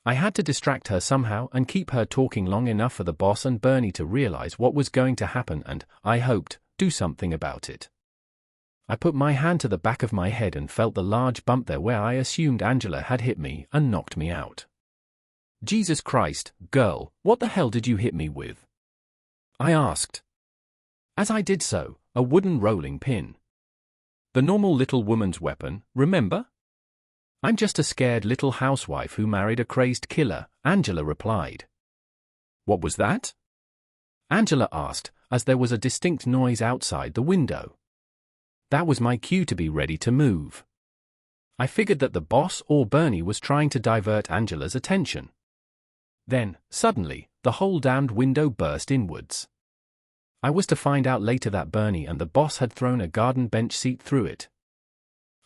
I had to distract her somehow and keep her talking long enough for the boss and Bernie to realize what was going to happen and, I hoped, do something about it. I put my hand to the back of my head and felt the large bump there where I assumed Angela had hit me and knocked me out. Jesus Christ, girl, what the hell did you hit me with? I asked. As I did so, a wooden rolling pin. The normal little woman's weapon, remember? I'm just a scared little housewife who married a crazed killer, Angela replied. What was that? Angela asked, as there was a distinct noise outside the window. That was my cue to be ready to move. I figured that the boss or Bernie was trying to divert Angela's attention. Then, suddenly, the whole damned window burst inwards. I was to find out later that Bernie and the boss had thrown a garden bench seat through it.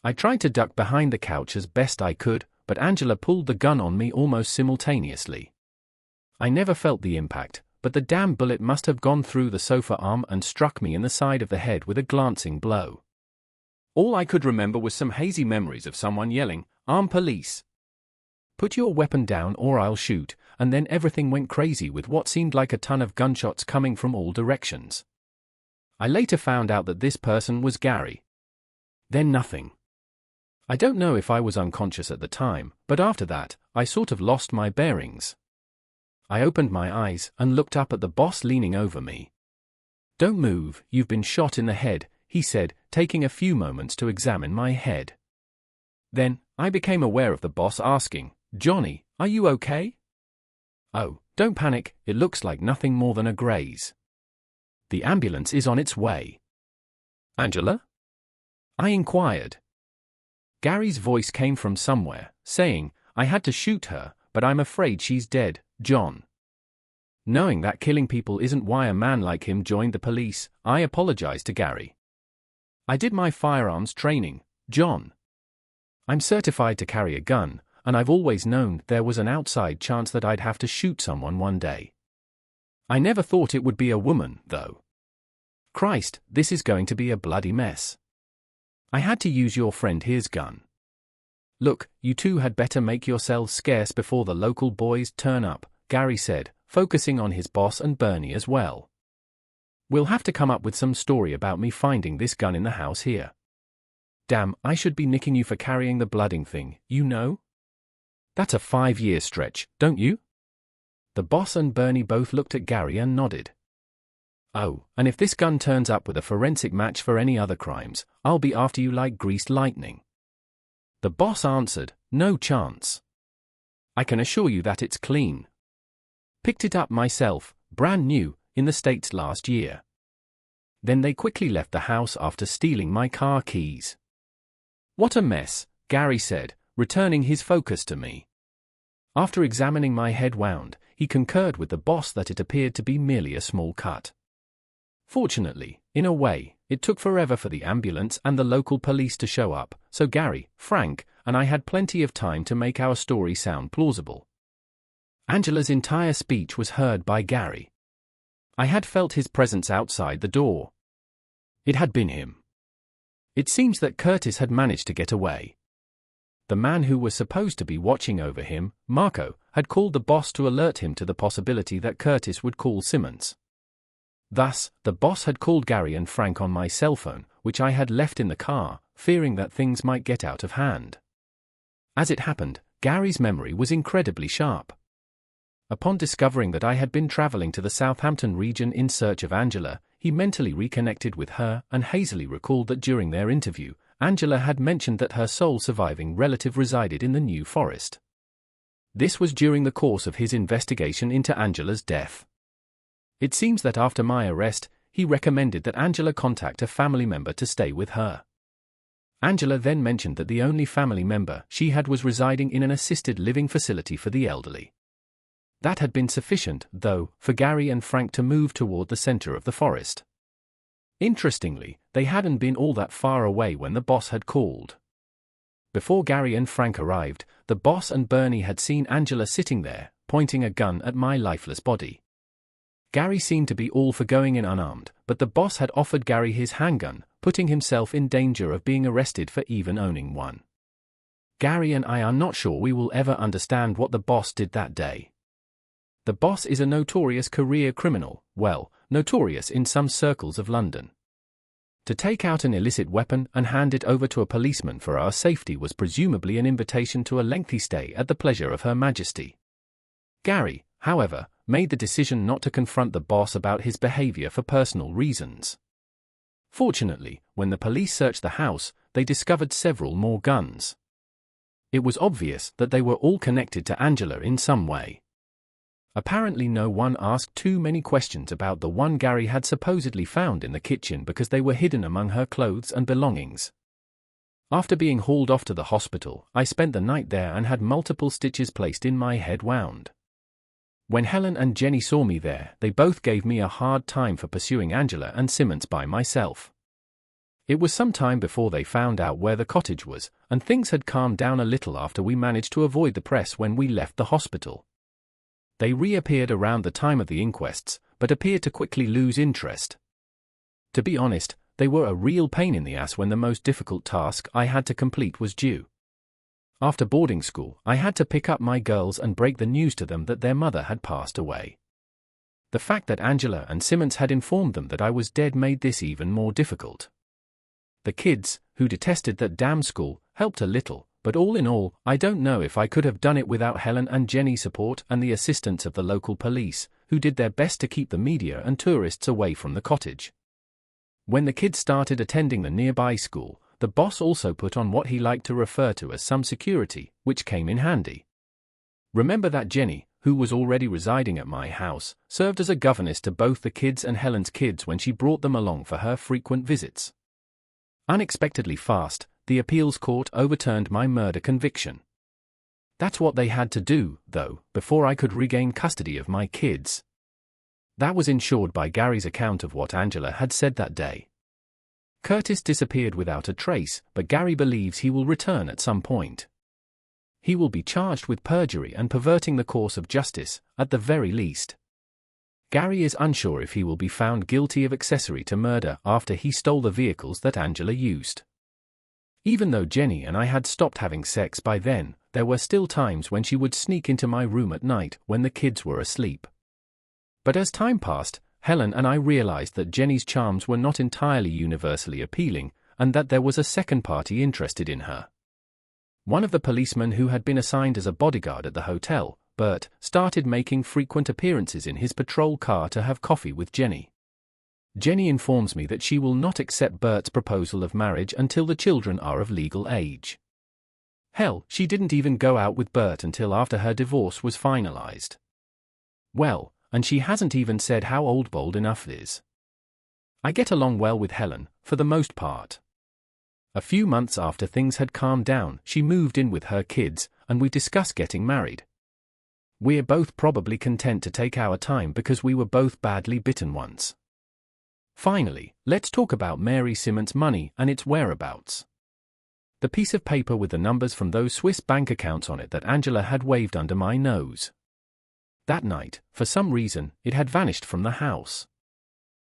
I tried to duck behind the couch as best I could, but Angela pulled the gun on me almost simultaneously. I never felt the impact, but the damn bullet must have gone through the sofa arm and struck me in the side of the head with a glancing blow. All I could remember was some hazy memories of someone yelling, "Armed police! Put your weapon down or I'll shoot," and then everything went crazy with what seemed like a ton of gunshots coming from all directions. I later found out that this person was Gary. Then nothing. I don't know if I was unconscious at the time, but after that, I sort of lost my bearings. I opened my eyes and looked up at the boss leaning over me. "Don't move, you've been shot in the head," he said, taking a few moments to examine my head. Then, I became aware of the boss asking, "Johnny, are you okay?" "Oh, don't panic, it looks like nothing more than a graze. The ambulance is on its way." "Angela?" I inquired. Gary's voice came from somewhere, saying, "I had to shoot her, but I'm afraid she's dead, John." Knowing that killing people isn't why a man like him joined the police, I apologized to Gary. "I did my firearms training, John. I'm certified to carry a gun, and I've always known there was an outside chance that I'd have to shoot someone one day. I never thought it would be a woman, though. Christ, this is going to be a bloody mess. I had to use your friend here's gun. Look, you two had better make yourselves scarce before the local boys turn up," Gary said, focusing on his boss and Bernie as well. "We'll have to come up with some story about me finding this gun in the house here. Damn, I should be nicking you for carrying the blooding thing, you know? That's a 5-year stretch, don't you?" The boss and Bernie both looked at Gary and nodded. "Oh, and if this gun turns up with a forensic match for any other crimes, I'll be after you like greased lightning." The boss answered, "No chance. I can assure you that it's clean. Picked it up myself, brand new, in the States last year." Then they quickly left the house after stealing my car keys. "What a mess," Gary said, returning his focus to me. After examining my head wound, he concurred with the boss that it appeared to be merely a small cut. Fortunately, in a way, it took forever for the ambulance and the local police to show up, so Gary, Frank, and I had plenty of time to make our story sound plausible. Angela's entire speech was heard by Gary. I had felt his presence outside the door. It had been him. It seems that Curtis had managed to get away. The man who was supposed to be watching over him, Marco, had called the boss to alert him to the possibility that Curtis would call Simmons. Thus, the boss had called Gary and Frank on my cell phone, which I had left in the car, fearing that things might get out of hand. As it happened, Gary's memory was incredibly sharp. Upon discovering that I had been traveling to the Southampton region in search of Angela, he mentally reconnected with her and hazily recalled that during their interview, Angela had mentioned that her sole surviving relative resided in the New Forest. This was during the course of his investigation into Angela's death. It seems that after my arrest, he recommended that Angela contact a family member to stay with her. Angela then mentioned that the only family member she had was residing in an assisted living facility for the elderly. That had been sufficient, though, for Gary and Frank to move toward the center of the forest. Interestingly, they hadn't been all that far away when the boss had called. Before Gary and Frank arrived, the boss and Bernie had seen Angela sitting there, pointing a gun at my lifeless body. Gary seemed to be all for going in unarmed, but the boss had offered Gary his handgun, putting himself in danger of being arrested for even owning one. Gary and I are not sure we will ever understand what the boss did that day. The boss is a notorious career criminal, well, notorious in some circles of London. To take out an illicit weapon and hand it over to a policeman for our safety was presumably an invitation to a lengthy stay at the pleasure of Her Majesty. Gary, however, made the decision not to confront the boss about his behavior for personal reasons. Fortunately, when the police searched the house, they discovered several more guns. It was obvious that they were all connected to Angela in some way. Apparently no one asked too many questions about the one Gary had supposedly found in the kitchen because they were hidden among her clothes and belongings. After being hauled off to the hospital, I spent the night there and had multiple stitches placed in my head wound. When Helen and Jenny saw me there, they both gave me a hard time for pursuing Angela and Simmons by myself. It was some time before they found out where the cottage was, and things had calmed down a little after we managed to avoid the press when we left the hospital. They reappeared around the time of the inquests, but appeared to quickly lose interest. To be honest, they were a real pain in the ass when the most difficult task I had to complete was due. After boarding school, I had to pick up my girls and break the news to them that their mother had passed away. The fact that Angela and Simmons had informed them that I was dead made this even more difficult. The kids, who detested that damn school, helped a little. But all in all, I don't know if I could have done it without Helen and Jenny's support and the assistance of the local police, who did their best to keep the media and tourists away from the cottage. When the kids started attending the nearby school, the boss also put on what he liked to refer to as some security, which came in handy. Remember that Jenny, who was already residing at my house, served as a governess to both the kids and Helen's kids when she brought them along for her frequent visits. Unexpectedly fast, the appeals court overturned my murder conviction. That's what they had to do, though, before I could regain custody of my kids. That was ensured by Gary's account of what Angela had said that day. Curtis disappeared without a trace, but Gary believes he will return at some point. He will be charged with perjury and perverting the course of justice, at the very least. Gary is unsure if he will be found guilty of accessory to murder after he stole the vehicles that Angela used. Even though Jenny and I had stopped having sex by then, there were still times when she would sneak into my room at night when the kids were asleep. But as time passed, Helen and I realized that Jenny's charms were not entirely universally appealing, and that there was a second party interested in her. One of the policemen who had been assigned as a bodyguard at the hotel, Bert, started making frequent appearances in his patrol car to have coffee with Jenny. Jenny informs me that she will not accept Bert's proposal of marriage until the children are of legal age. Hell, she didn't even go out with Bert until after her divorce was finalized. Well, and she hasn't even said how old bold enough is. I get along well with Helen, for the most part. A few months after things had calmed down, she moved in with her kids, and we discussed getting married. We're both probably content to take our time because we were both badly bitten once. Finally, let's talk about Mary Simmons' money and its whereabouts. The piece of paper with the numbers from those Swiss bank accounts on it that Angela had waved under my nose. That night, for some reason, it had vanished from the house.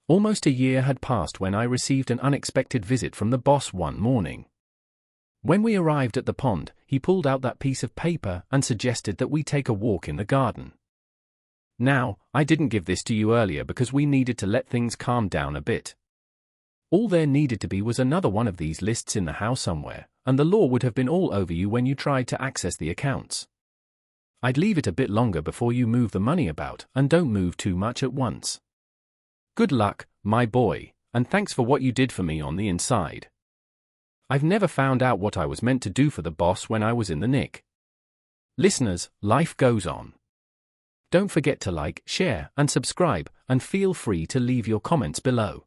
Almost a year had passed when I received an unexpected visit from the boss one morning. When we arrived at the pond, he pulled out that piece of paper and suggested that we take a walk in the garden. Now, I didn't give this to you earlier because we needed to let things calm down a bit. All there needed to be was another one of these lists in the house somewhere, and the law would have been all over you when you tried to access the accounts. I'd leave it a bit longer before you move the money about, and don't move too much at once. Good luck, my boy, and thanks for what you did for me on the inside. I've never found out what I was meant to do for the boss when I was in the nick. Listeners, life goes on. Don't forget to like, share, and subscribe, and feel free to leave your comments below.